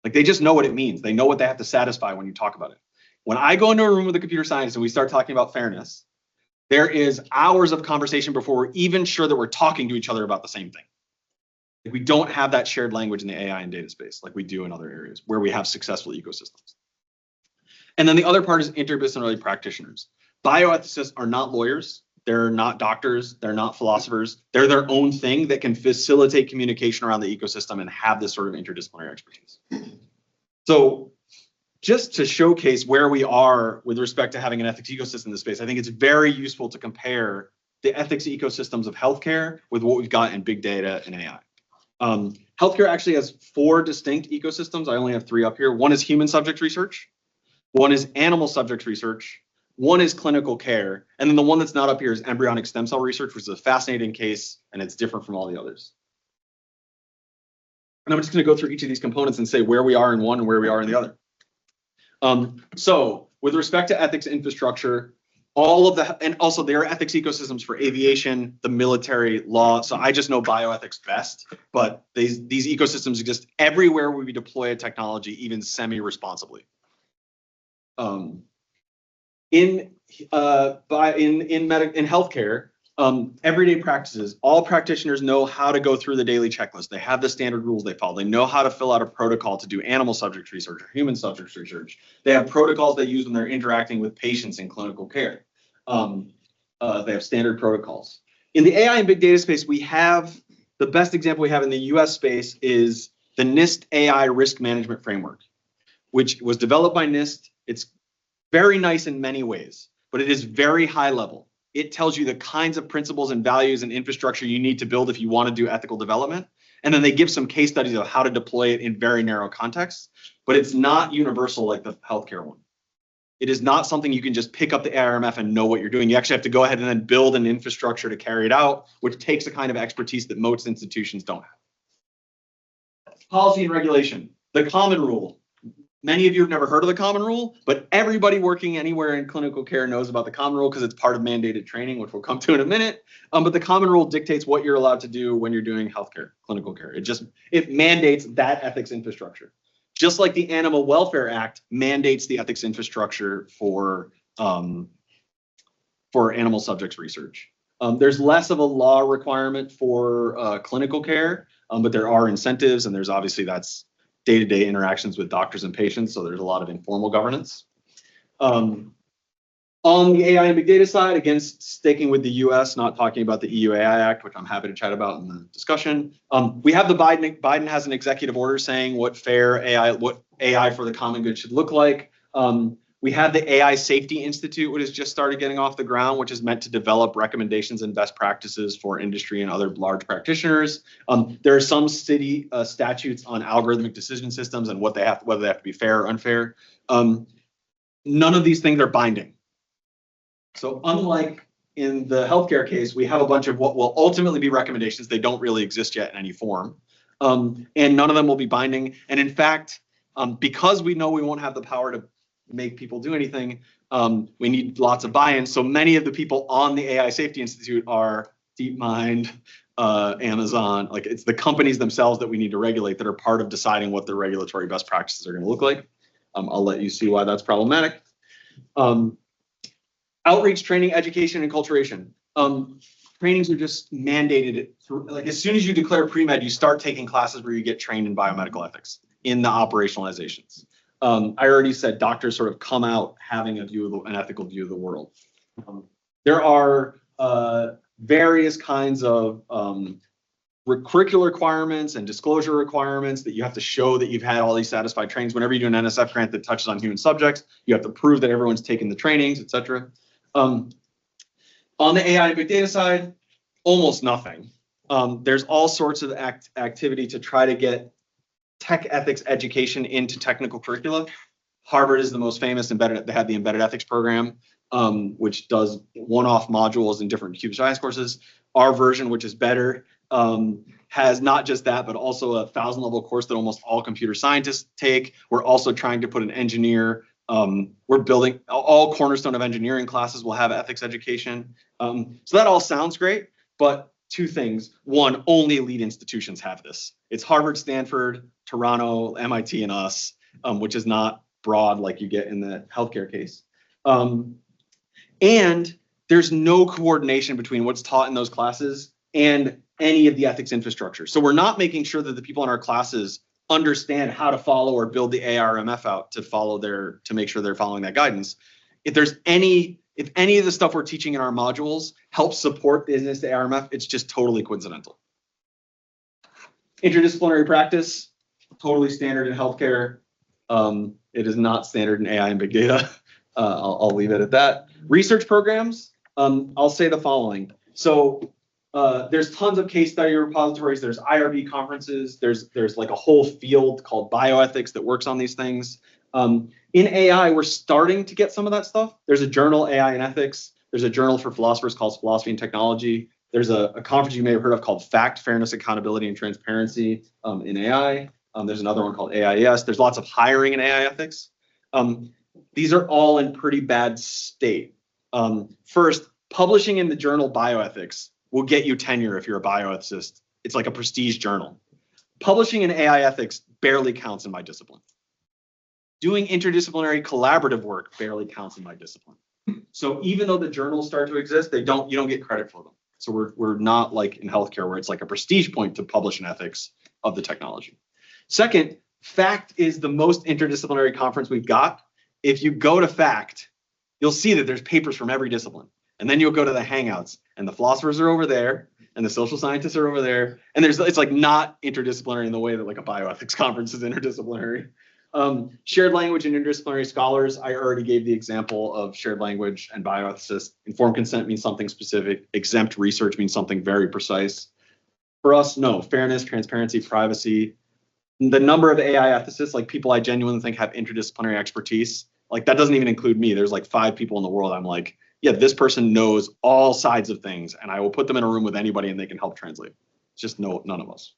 Like they just know what it means. They know what they have to satisfy when you talk about it. When I go into a room with a computer scientist and we start talking about fairness, there is hours of conversation before we're even sure that we're talking to each other about the same thing. We don't have that shared language in the AI and data space like we do in other areas where we have successful ecosystems. And then the other part is interdisciplinary practitioners. Bioethicists are not lawyers. They're not doctors. They're not philosophers. They're their own thing that can facilitate communication around the ecosystem and have this sort of interdisciplinary expertise. So just to showcase where we are with respect to having an ethics ecosystem in this space, I think it's very useful to compare the ethics ecosystems of healthcare with what we've got in big data and AI. Healthcare actually has 4 distinct ecosystems. I only have 3 up here. One is human subject research. One is animal subject research. One is clinical care. And then the one that's not up here is embryonic stem cell research, which is a fascinating case, and it's different from all the others. And I'm just going to go through each of these components and say where we are in one and where we are in the other. So with respect to ethics infrastructure, all of the, and also there are ethics ecosystems for aviation, the military, law. So I just know bioethics best, but these ecosystems exist everywhere we deploy a technology, even semi-responsibly. In healthcare, everyday practices, all practitioners know how to go through the daily checklist. They have the standard rules they follow. They know how to fill out a protocol to do animal subject research or human subject research. They have protocols they use when they're interacting with patients in clinical care. They have standard protocols. In the AI and big data space, we have the best example we have in the US space is the NIST AI risk management framework, which was developed by NIST. It's very nice in many ways, but it is very high level. It tells you the kinds of principles and values and infrastructure you need to build if you want to do ethical development. And then they give some case studies of how to deploy it in very narrow contexts, but it's not universal like the healthcare one. It is not something you can just pick up the ARMF and know what you're doing. You actually have to go ahead and then build an infrastructure to carry it out, which takes a kind of expertise that most institutions don't have. Policy and regulation, the common rule. Many of you have never heard of the common rule, but everybody working anywhere in clinical care knows about the common rule because it's part of mandated training, which we'll come to in a minute. But the common rule dictates what you're allowed to do when you're doing healthcare, clinical care. It mandates that ethics infrastructure. Just like the Animal Welfare Act mandates the ethics infrastructure for animal subjects research. There's less of a law requirement for clinical care, but there are incentives, and there's obviously that's day-to-day interactions with doctors and patients, so there's a lot of informal governance. On the AI and big data side, again, sticking with the US, not talking about the EU AI Act, which I'm happy to chat about in the discussion. We have the Biden has an executive order saying what AI for the common good should look like. We have the AI Safety Institute, which has just started getting off the ground, which is meant to develop recommendations and best practices for industry and other large practitioners. There are some city statutes on algorithmic decision systems and whether they have to be fair or unfair. None of these things are binding. So unlike in the healthcare case, we have a bunch of what will ultimately be recommendations. They don't really exist yet in any form. And none of them will be binding. And in fact, because we know we won't have the power to make people do anything, we need lots of buy-in. So many of the people on the AI Safety Institute are DeepMind, Amazon, like it's the companies themselves that we need to regulate that are part of deciding what the regulatory best practices are going to look like. I'll let you see why that's problematic. Outreach, training, education, and acculturation. Trainings are just mandated through, like as soon as you declare pre-med, you start taking classes where you get trained in biomedical ethics in the operationalizations. I already said doctors sort of come out having an ethical view of the world. There are various kinds of curricular requirements and disclosure requirements that you have to show that you've had all these satisfied trainings. Whenever you do an NSF grant that touches on human subjects, you have to prove that everyone's taken the trainings, et cetera. On the AI and big data side, almost nothing. There's all sorts of activity to try to get tech ethics education into technical curricula. Harvard is the most famous embedded. They have the embedded ethics program, which does one-off modules in different computer science courses. Our version, which is better, has not just that, but also a 1,000-level course that almost all computer scientists take. We're also trying to put an engineer. We're building all cornerstone of engineering classes will have ethics education. So that all sounds great, but two things. One, only elite institutions have this. It's Harvard, Stanford, Toronto, MIT, and us, which is not broad like you get in the healthcare case. And there's no coordination between what's taught in those classes and any of the ethics infrastructure. So we're not making sure that the people in our classes understand how to follow or build the ARMF out to make sure they're following that guidance. If any of the stuff we're teaching in our modules helps support business ARMF, it's just totally coincidental. Interdisciplinary practice, totally standard in healthcare. It is not standard in AI and big data. I'll leave it at that. Research programs, I'll say the following. So there's tons of case study repositories. There's IRB conferences. There's like a whole field called bioethics that works on these things. In AI, we're starting to get some of that stuff. There's a journal, AI and Ethics. There's a journal for philosophers called Philosophy and Technology. There's a conference you may have heard of called FACT, Fairness, Accountability, and Transparency in AI. There's another one called AIES. There's lots of hiring in AI ethics. These are all in pretty bad state. First, publishing in the journal Bioethics will get you tenure if you're a bioethicist. It's like a prestige journal. Publishing in AI ethics barely counts in my discipline. Doing interdisciplinary collaborative work barely counts in my discipline. So even though the journals start to exist, you don't get credit for them. So we're not like in healthcare where it's like a prestige point to publish in ethics of the technology. Second, FACT is the most interdisciplinary conference we've got. If you go to FACT, you'll see that there's papers from every discipline. And then you'll go to the Hangouts, and the philosophers are over there, and the social scientists are over there. And it's like not interdisciplinary in the way that like a bioethics conference is interdisciplinary. Shared language and interdisciplinary scholars, I already gave the example of shared language and bioethicists. Informed consent means something specific. Exempt research means something very precise. For us, no. Fairness, transparency, privacy. The number of AI ethicists, like people I genuinely think have interdisciplinary expertise, like that doesn't even include me. There's like 5 people in the world. I'm like, yeah, this person knows all sides of things, and I will put them in a room with anybody and they can help translate. It's just none of us.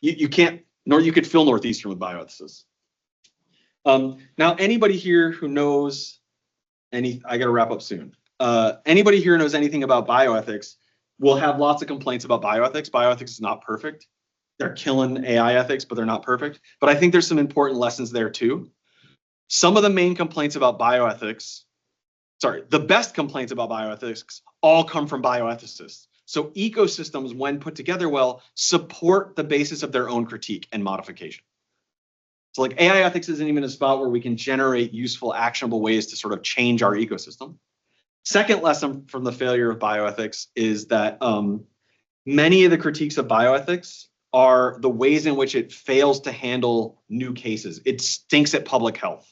You can't, nor you could fill Northeastern with bioethicists. Now, anybody here who knows I got to wrap up soon. Anybody here knows anything about bioethics will have lots of complaints about bioethics. Bioethics is not perfect. They're killing AI ethics, but they're not perfect. But I think there's some important lessons there too. Some of the main complaints about bioethics, the best complaints about bioethics all come from bioethicists. So ecosystems, when put together well, support the basis of their own critique and modification. So like AI ethics isn't even a spot where we can generate useful, actionable ways to sort of change our ecosystem. Second lesson from the failure of bioethics is that many of the critiques of bioethics are the ways in which it fails to handle new cases. It stinks at public health.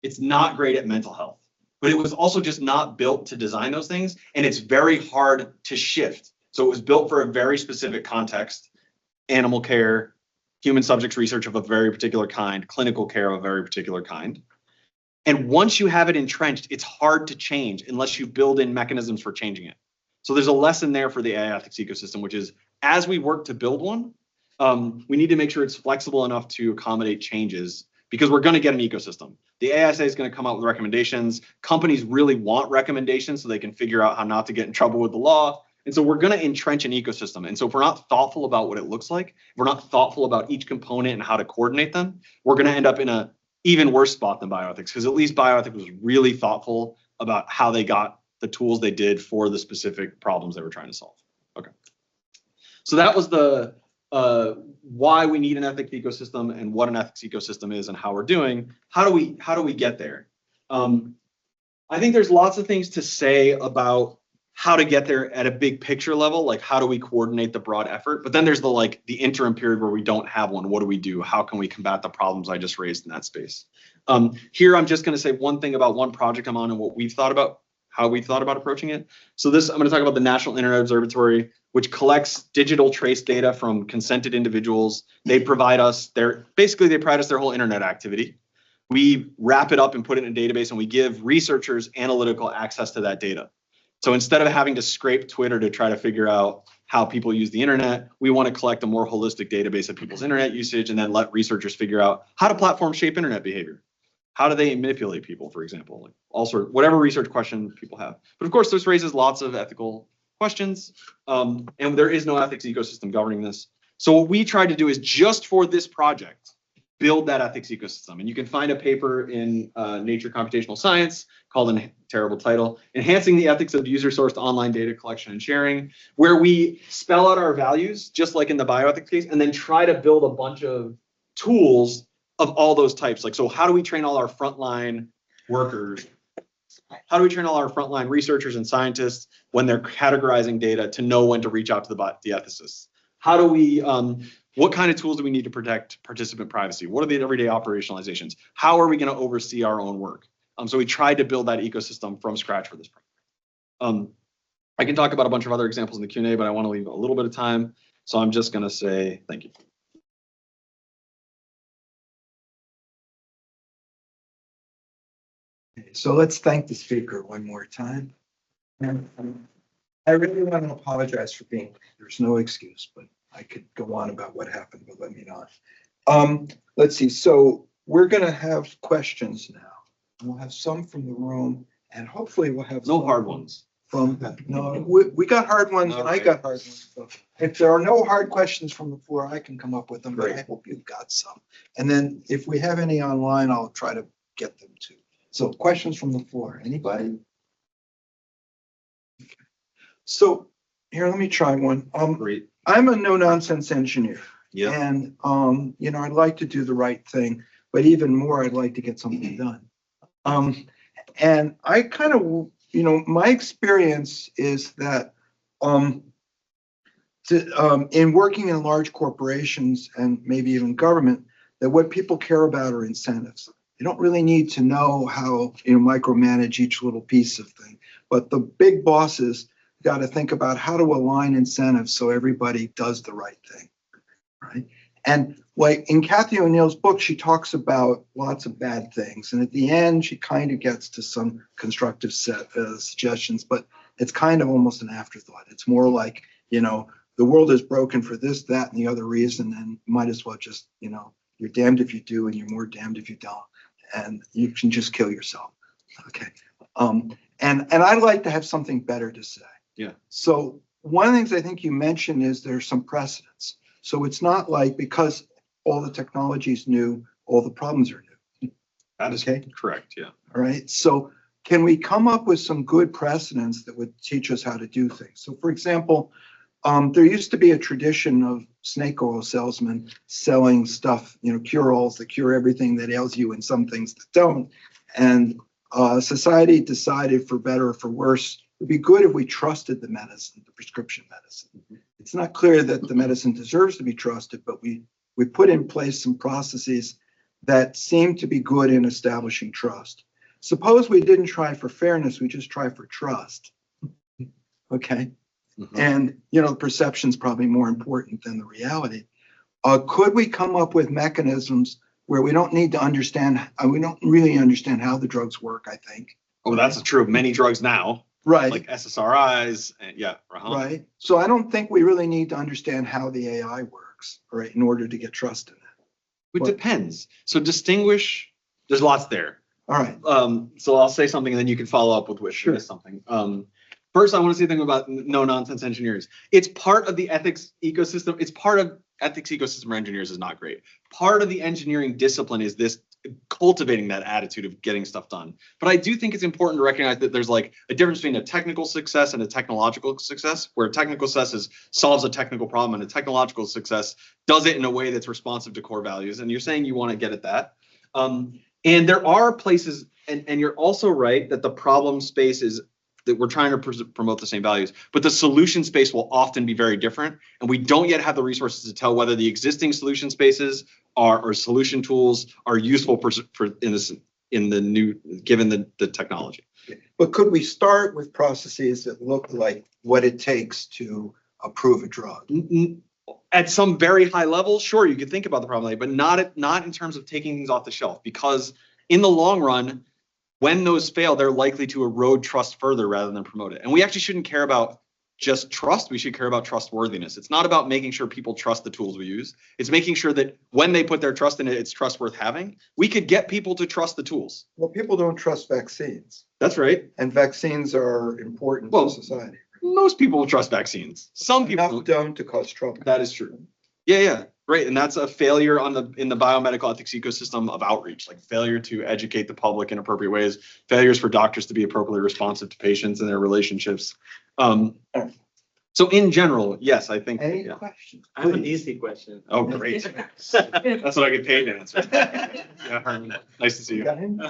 It's not great at mental health, but it was also just not built to design those things. And it's very hard to shift. So it was built for a very specific context, animal care, human subjects research of a very particular kind, clinical care of a very particular kind. And once you have it entrenched, it's hard to change unless you build in mechanisms for changing it. So there's a lesson there for the AI ethics ecosystem, which is as we work to build one, we need to make sure it's flexible enough to accommodate changes because we're going to get an ecosystem. The ASA is going to come out with recommendations. Companies really want recommendations so they can figure out how not to get in trouble with the law. And so we're going to entrench an ecosystem. And so if we're not thoughtful about what it looks like, if we're not thoughtful about each component and how to coordinate them, we're going to end up in an even worse spot than bioethics, because at least bioethics was really thoughtful about how they got the tools they did for the specific problems they were trying to solve. Okay. So that was the why we need an ethics ecosystem and what an ethics ecosystem is and how we're doing. How do we get there? I think there's lots of things to say about how to get there at a big picture level, like how do we coordinate the broad effort? But then there's the interim period where we don't have one. What do we do? How can we combat the problems I just raised in that space? Here, I'm just going to say one thing about one project I'm on and what we've thought about, how we thought about approaching it. So this, I'm going to talk about the National Internet Observatory, which collects digital trace data from consented individuals. They provide us their whole internet activity. We wrap it up and put it in a database, and we give researchers analytical access to that data. So instead of having to scrape Twitter to try to figure out how people use the internet. We want to collect a more holistic database of people's internet usage and then let researchers figure out how do platforms shape internet behavior. How do they manipulate people, for example, like all sort of whatever research question people have. But of course, this raises lots of ethical questions, and there is no ethics ecosystem governing this. So what we tried to do is just for this project, build that ethics ecosystem. And you can find a paper in Nature Computational Science called, a terrible title, Enhancing the Ethics of User-Sourced Online Data Collection and Sharing, where we spell out our values, just like in the bioethics case, and then try to build a bunch of tools of all those types. Like, so how do we train all our frontline workers? How do we train all our frontline researchers and scientists when they're categorizing data to know when to reach out to the ethicists? How do we, what kind of tools do we need to protect participant privacy? What are the everyday operationalizations? How are we going to oversee our own work? So we tried to build that ecosystem from scratch for this project. I can talk about a bunch of other examples in the Q&A, but I want to leave a little bit of time. So I'm just going to say thank you. So let's thank the speaker one more time. And I really want to apologize for being, there's no excuse, but I could go on about what happened, but let me not. Let's see, so we're going to have questions now. We'll have some from the room, and hopefully we'll have No hard ones. From no, we got hard ones, and I got hard ones. So if there are no hard questions from the floor, I can come up with them, but I hope you've got some. And then if we have any online, I'll try to get them too. So questions from the floor, anybody? Okay. So here, let me try one. Great. I'm a no-nonsense engineer. Yeah. And you know, I'd like to do the right thing, but even more, I'd like to get something done. And I kind of, you know, my experience is that in working in large corporations and maybe even government, that what people care about are incentives. You don't really need to know how, you know, micromanage each little piece of thing, but the big bosses got to think about how to align incentives so everybody does the right thing, right? And like in Kathy O'Neill's book, she talks about lots of bad things, and at the end, she kind of gets to some constructive set suggestions, but it's kind of almost an afterthought. It's more like, you know, the world is broken for this, that, and the other reason, and might as well just, you know, you're damned if you do, and you're more damned if you don't. And you can just kill yourself. Okay. And I'd like to have something better to say. Yeah. So one of the things I think you mentioned is there's some precedents. So it's not like because all the technology is new, all the problems are new. That is correct. Yeah. All right. So can we come up with some good precedents that would teach us how to do things? So for example, there used to be a tradition of snake oil salesmen selling stuff, you know, cure-alls that cure everything that ails you and some things that don't. And society decided, for better or for worse, it would be good if we trusted the medicine, the prescription medicine. It's not clear that the medicine deserves to be trusted, but we put in place some processes that seem to be good in establishing trust. Suppose we didn't try for fairness, we just try for trust. Okay. And, you know, the perception is probably more important than the reality. Could we come up with mechanisms where we don't need to understand, we don't really understand how the drugs work, I think. Oh, that's true of many drugs now. Right. Like SSRIs. And yeah. Right. So I don't think we really need to understand how the AI works, right, in order to get trust in it. It depends. So distinguish, there's lots there. All right. So I'll say something and then you can follow up with which Sure. is something. First, I want to say something about no-nonsense engineers. It's part of the ethics ecosystem. It's part of ethics ecosystem for engineers is not great. Part of the engineering discipline is this cultivating that attitude of getting stuff done. But I do think it's important to recognize that there's like a difference between a technical success and a technological success, where technical success solves a technical problem and a technological success does it in a way that's responsive to core values. And you're saying you want to get at that. And there are places, and you're also right that the problem space is that we're trying to promote the same values, but the solution space will often be very different. And we don't yet have the resources to tell whether the existing solution spaces or solution tools are useful in the new, given the technology. But could we start with processes that look like what it takes to approve a drug? At some very high level, sure, you could think about the problem, but not in terms of taking things off the shelf, because in the long run, when those fail, they're likely to erode trust further rather than promote it. And we actually shouldn't care about just trust. We should care about trustworthiness. It's not about making sure people trust the tools we use. It's making sure that when they put their trust in it, it's trust worth having. We could get people to trust the tools. Well, people don't trust vaccines, That's right. and vaccines are important Well, to society. Most people will trust vaccines. Some people Enough don't to cause trouble. That is true. Yeah, right. And that's a failure in the biomedical ethics ecosystem of outreach, like failure to educate the public in appropriate ways, failures for doctors to be appropriately responsive to patients and their relationships. So in general, yes, I think. Any Yeah. questions? I have an easy question. Oh, great. That's what I get paid to answer. Yeah, Herman, nice to see you. Got him?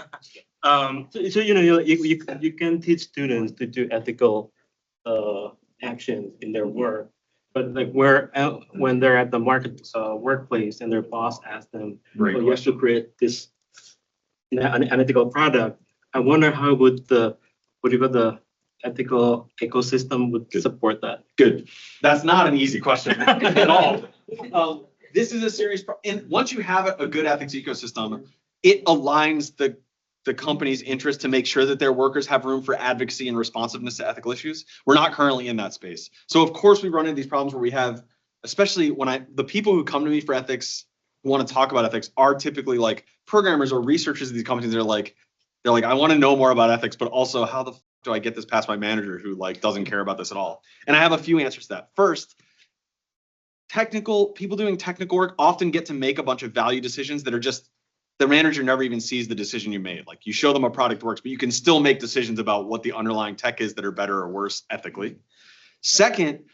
So you can teach students to do ethical actions in their work, but like when they're at the workplace and their boss asks them, Great "Oh, you have to create this an ethical product." I wonder how would the ethical ecosystem would support that. Good. That's not an easy question at all. This is a serious problem. And once you have a good ethics ecosystem, it aligns the company's interest to make sure that their workers have room for advocacy and responsiveness to ethical issues. We're not currently in that space. So of course we run into these problems where we have, especially when the people who come to me for ethics, who want to talk about ethics, are typically like programmers or researchers at these companies. They're like, I want to know more about ethics, but also how the do I get this past my manager who like doesn't care about this at all? And I have a few answers to that. First, people doing technical work often get to make a bunch of value decisions that are just, the manager never even sees the decision you made. Like you show them a product works, but you can still make decisions about what the underlying tech is that are better or worse ethically. Second,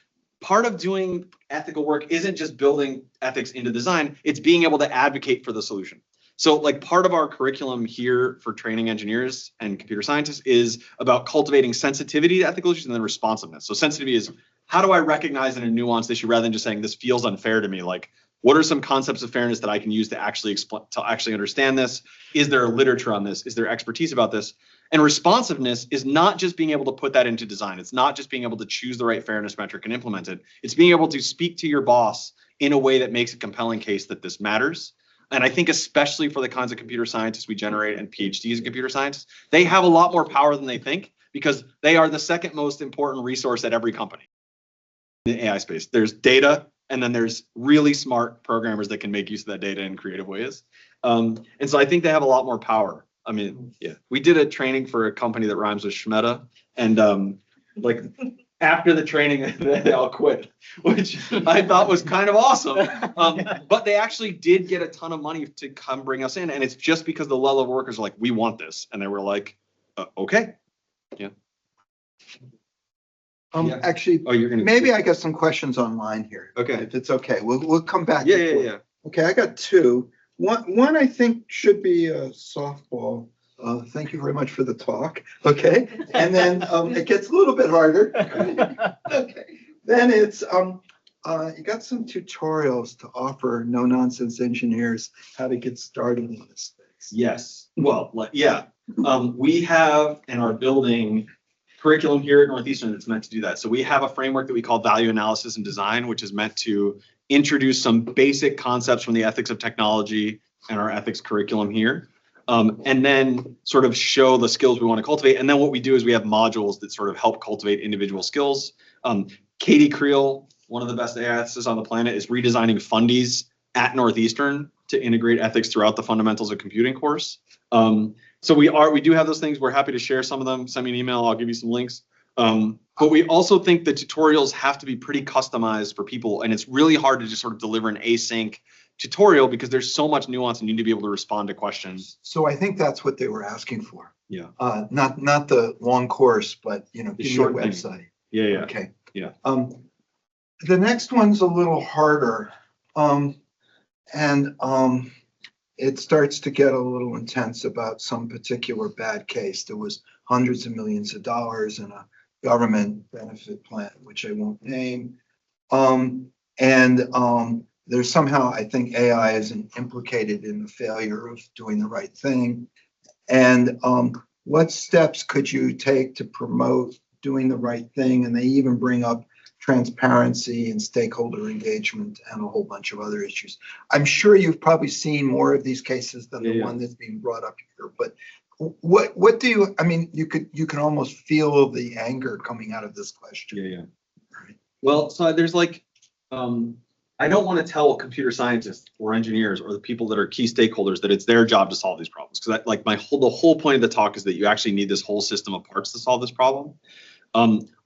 part of doing ethical work isn't just building ethics into design, it's being able to advocate for the solution. So like part of our curriculum here for training engineers and computer scientists is about cultivating sensitivity to ethical issues and then responsiveness. So sensitivity is, how do I recognize in a nuanced issue rather than just saying this feels unfair to me? Like, what are some concepts of fairness that I can use to actually explain, to actually understand this? Is there literature on this? Is there expertise about this? And responsiveness is not just being able to put that into design. It's not just being able to choose the right fairness metric and implement it. It's being able to speak to your boss in a way that makes a compelling case that this matters. And I think especially for the kinds of computer scientists we generate and PhDs in computer science, they have a lot more power than they think because they are the second most important resource at every company in the AI space. There's data, and then there's really smart programmers that can make use of that data in creative ways. And so I think they have a lot more power. I mean, yeah, we did a training for a company that rhymes with Shmeta, and like after the training, they all quit, which I thought was kind of awesome. But they actually did get a ton of money to come bring us in. And it's just because the low-level workers are like, we want this. And they were like, okay. Yeah. Yeah. Actually, Oh, you're gonna maybe I got some questions online here. Okay. If it's okay, we'll come back. Yeah. Okay, I got two. One I think should be a softball. Thank you very much for the talk. Okay, and then it gets a little bit harder. Okay, then it's you got some tutorials to offer no-nonsense engineers how to get started in this space. Yes. Well, yeah. We have in our building curriculum here at Northeastern that's meant to do that. So we have a framework that we call value analysis and design, which is meant to introduce some basic concepts from the ethics of technology and our ethics curriculum here. And then sort of show the skills we want to cultivate. And then what we do is we have modules that sort of help cultivate individual skills. Katie Creel, one of the best AI ethicists on the planet, is redesigning fundies at Northeastern to integrate ethics throughout the fundamentals of computing course. So we do have those things. We're happy to share some of them. Send me an email. I'll give you some links. But we also think the tutorials have to be pretty customized for people. And it's really hard to just sort of deliver an async tutorial because there's so much nuance and you need to be able to respond to questions. So I think that's what they were asking for. Yeah. Not the long course, but give me a short thing. website. Yeah. Okay. Yeah. The next one's a little harder. It starts to get a little intense about some particular bad case. There was hundreds of millions of dollars in a government benefit plan, which I won't name. There's somehow, I think AI is implicated in the failure of doing the right thing. And what steps could you take to promote doing the right thing? And they even bring up transparency and stakeholder engagement and a whole bunch of other issues. I'm sure you've probably seen more of these cases than the one that's being brought up here, but what do you, I mean, you can almost feel the anger coming out of this question. Yeah. Well, so there's like, I don't want to tell computer scientists or engineers or the people that are key stakeholders that it's their job to solve these problems. Because like the whole point of the talk is that you actually need this whole system of parts to solve this problem.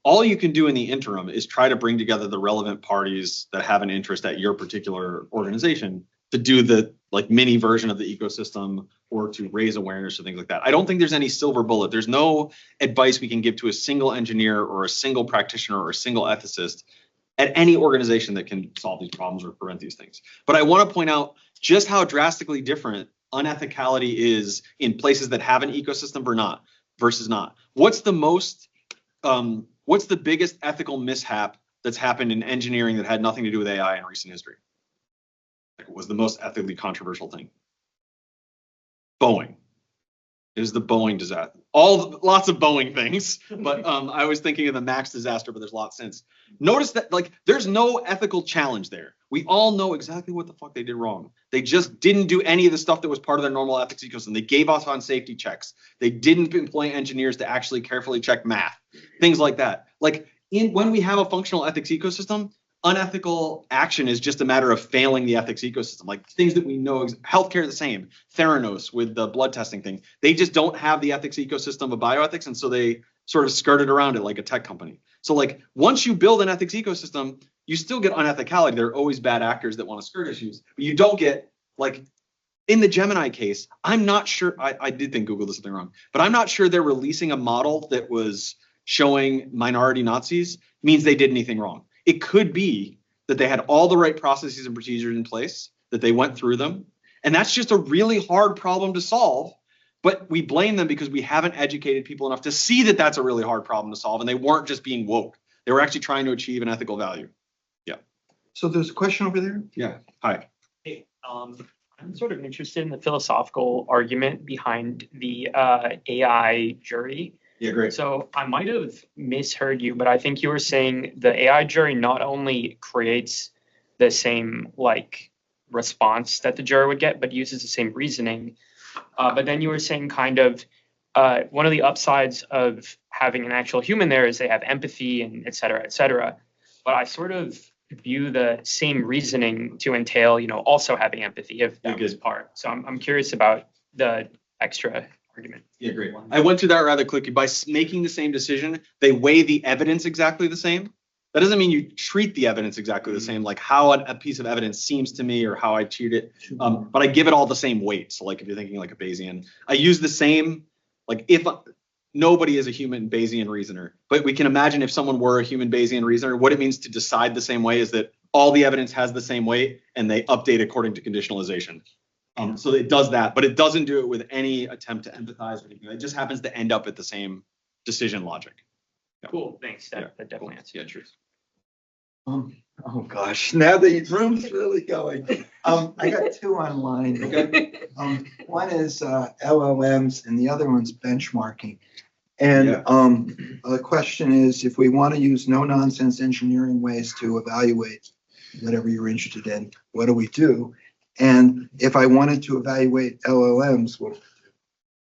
All you can do in the interim is try to bring together the relevant parties that have an interest at your particular organization to do the like mini version of the ecosystem or to raise awareness or things like that. I don't think there's any silver bullet. There's no advice we can give to a single engineer or a single practitioner or a single ethicist at any organization that can solve these problems or prevent these things. But I want to point out just how drastically different unethicality is in places that have an ecosystem or not versus not. What's the biggest ethical mishap that's happened in engineering that had nothing to do with AI in recent history? It was the most ethically controversial thing. Boeing. It was the Boeing disaster. Lots of Boeing things, but I was thinking of the Max disaster, but there's lots since. Notice that like there's no ethical challenge there. We all know exactly what the fuck they did wrong. They just didn't do any of the stuff that was part of their normal ethics ecosystem. They gave us on safety checks. They didn't employ engineers to actually carefully check math, things like that. Like when we have a functional ethics ecosystem, unethical action is just a matter of failing the ethics ecosystem. Like things that we know, healthcare the same, Theranos with the blood testing thing. They just don't have the ethics ecosystem of bioethics, and so they sort of skirted around it like a tech company. So like once you build an ethics ecosystem, you still get unethicality. There are always bad actors that want to skirt issues, but you don't get like in the Gemini case, I'm not sure, I did think Google did something wrong, but I'm not sure they're releasing a model that was showing minority Nazis means they did anything wrong. It could be that they had all the right processes and procedures in place, that they went through them. And that's just a really hard problem to solve. But we blame them because we haven't educated people enough to see that that's a really hard problem to solve. And they weren't just being woke. They were actually trying to achieve an ethical value. Yeah. So there's a question over there. Yeah. Hi. Hey, I'm sort of interested in the philosophical argument behind the AI jury. Yeah, great. So I might have misheard you, but I think you were saying the AI jury not only creates the same like response that the juror would get, but uses the same reasoning. But then you were saying kind of one of the upsides of having an actual human there is they have empathy and et cetera, et cetera. But I sort of view the same reasoning to entail, also having empathy if that was part. So I'm curious about the extra argument. Yeah, great. I went through that rather quickly. By making the same decision, they weigh the evidence exactly the same. That doesn't mean you treat the evidence exactly the same, like how a piece of evidence seems to me or how I treat it. But I give it all the same weight. So like if you're thinking like a Bayesian, I use the same, like if nobody is a human Bayesian reasoner, but we can imagine if someone were a human Bayesian reasoner, what it means to decide the same way is that all the evidence has the same weight and they update according to conditionalization. So it does that, but it doesn't do it with any attempt to empathize or anything. It just happens to end up at the same decision logic. Yeah. Cool, thanks. That definitely answers. Yeah, sure. Oh gosh, now the room's really going. I got two online. Okay. One is LLMs and the other one's benchmarking. And the question is, if we want to use no-nonsense engineering ways to evaluate whatever you're interested in, what do we do? And if I wanted to evaluate LLMs, what?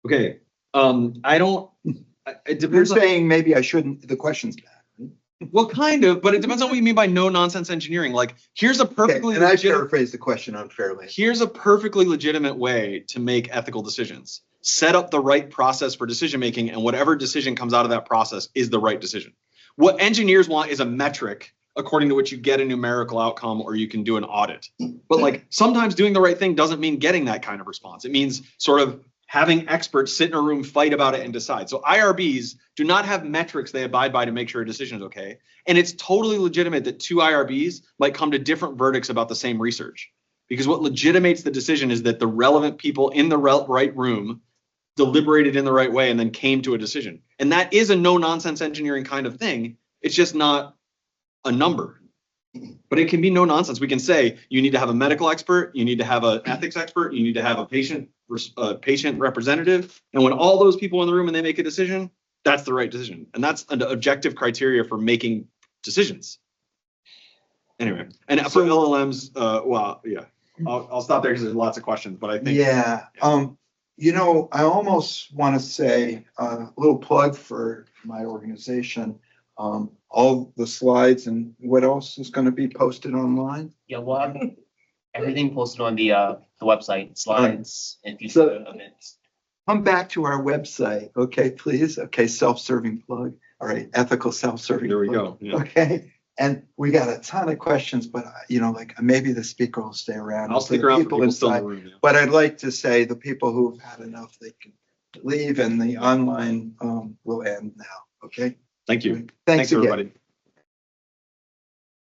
Okay. I don't. It You're depends. saying maybe I shouldn't. The question's bad. Well, kind of, but it depends on what you mean by no nonsense engineering. Like, here's a perfectly and I legitimate. paraphrased the question unfairly. Here's a perfectly legitimate way to make ethical decisions. Set up the right process for decision making, and whatever decision comes out of that process is the right decision. What engineers want is a metric according to which you get a numerical outcome or you can do an audit. But like sometimes doing the right thing doesn't mean getting that kind of response. It means sort of having experts sit in a room, fight about it and decide. So IRBs do not have metrics they abide by to make sure a decision is okay. And it's totally legitimate that two IRBs might come to different verdicts about the same research. Because what legitimates the decision is that the relevant people in the right room deliberated in the right way and then came to a decision. And that is a no nonsense engineering kind of thing. It's just not a number, but it can be no nonsense. We can say you need to have a medical expert, you need to have an ethics expert, you need to have a patient representative. And when all those people in the room and they make a decision, that's the right decision. And that's an objective criteria for making decisions. Anyway, and for LLMs, well, yeah, I'll stop there because there's lots of questions, but I think. Yeah. I almost want to say a little plug for my organization. all the slides and what else is going to be posted online? Yeah, we'll have everything posted on the website, slides and future So- events. Come back to our website, okay, please. Okay, self-serving plug. All right, ethical self-serving. There we plug. go. Yeah. Okay, and we got a ton of questions, but like maybe the speaker will stay around. I'll For stick the around for people still in inside. the room. Yeah. But I'd like to say the people who've had enough, they can leave, and the online will end now. Okay. Thank you. Thanks again. everybody.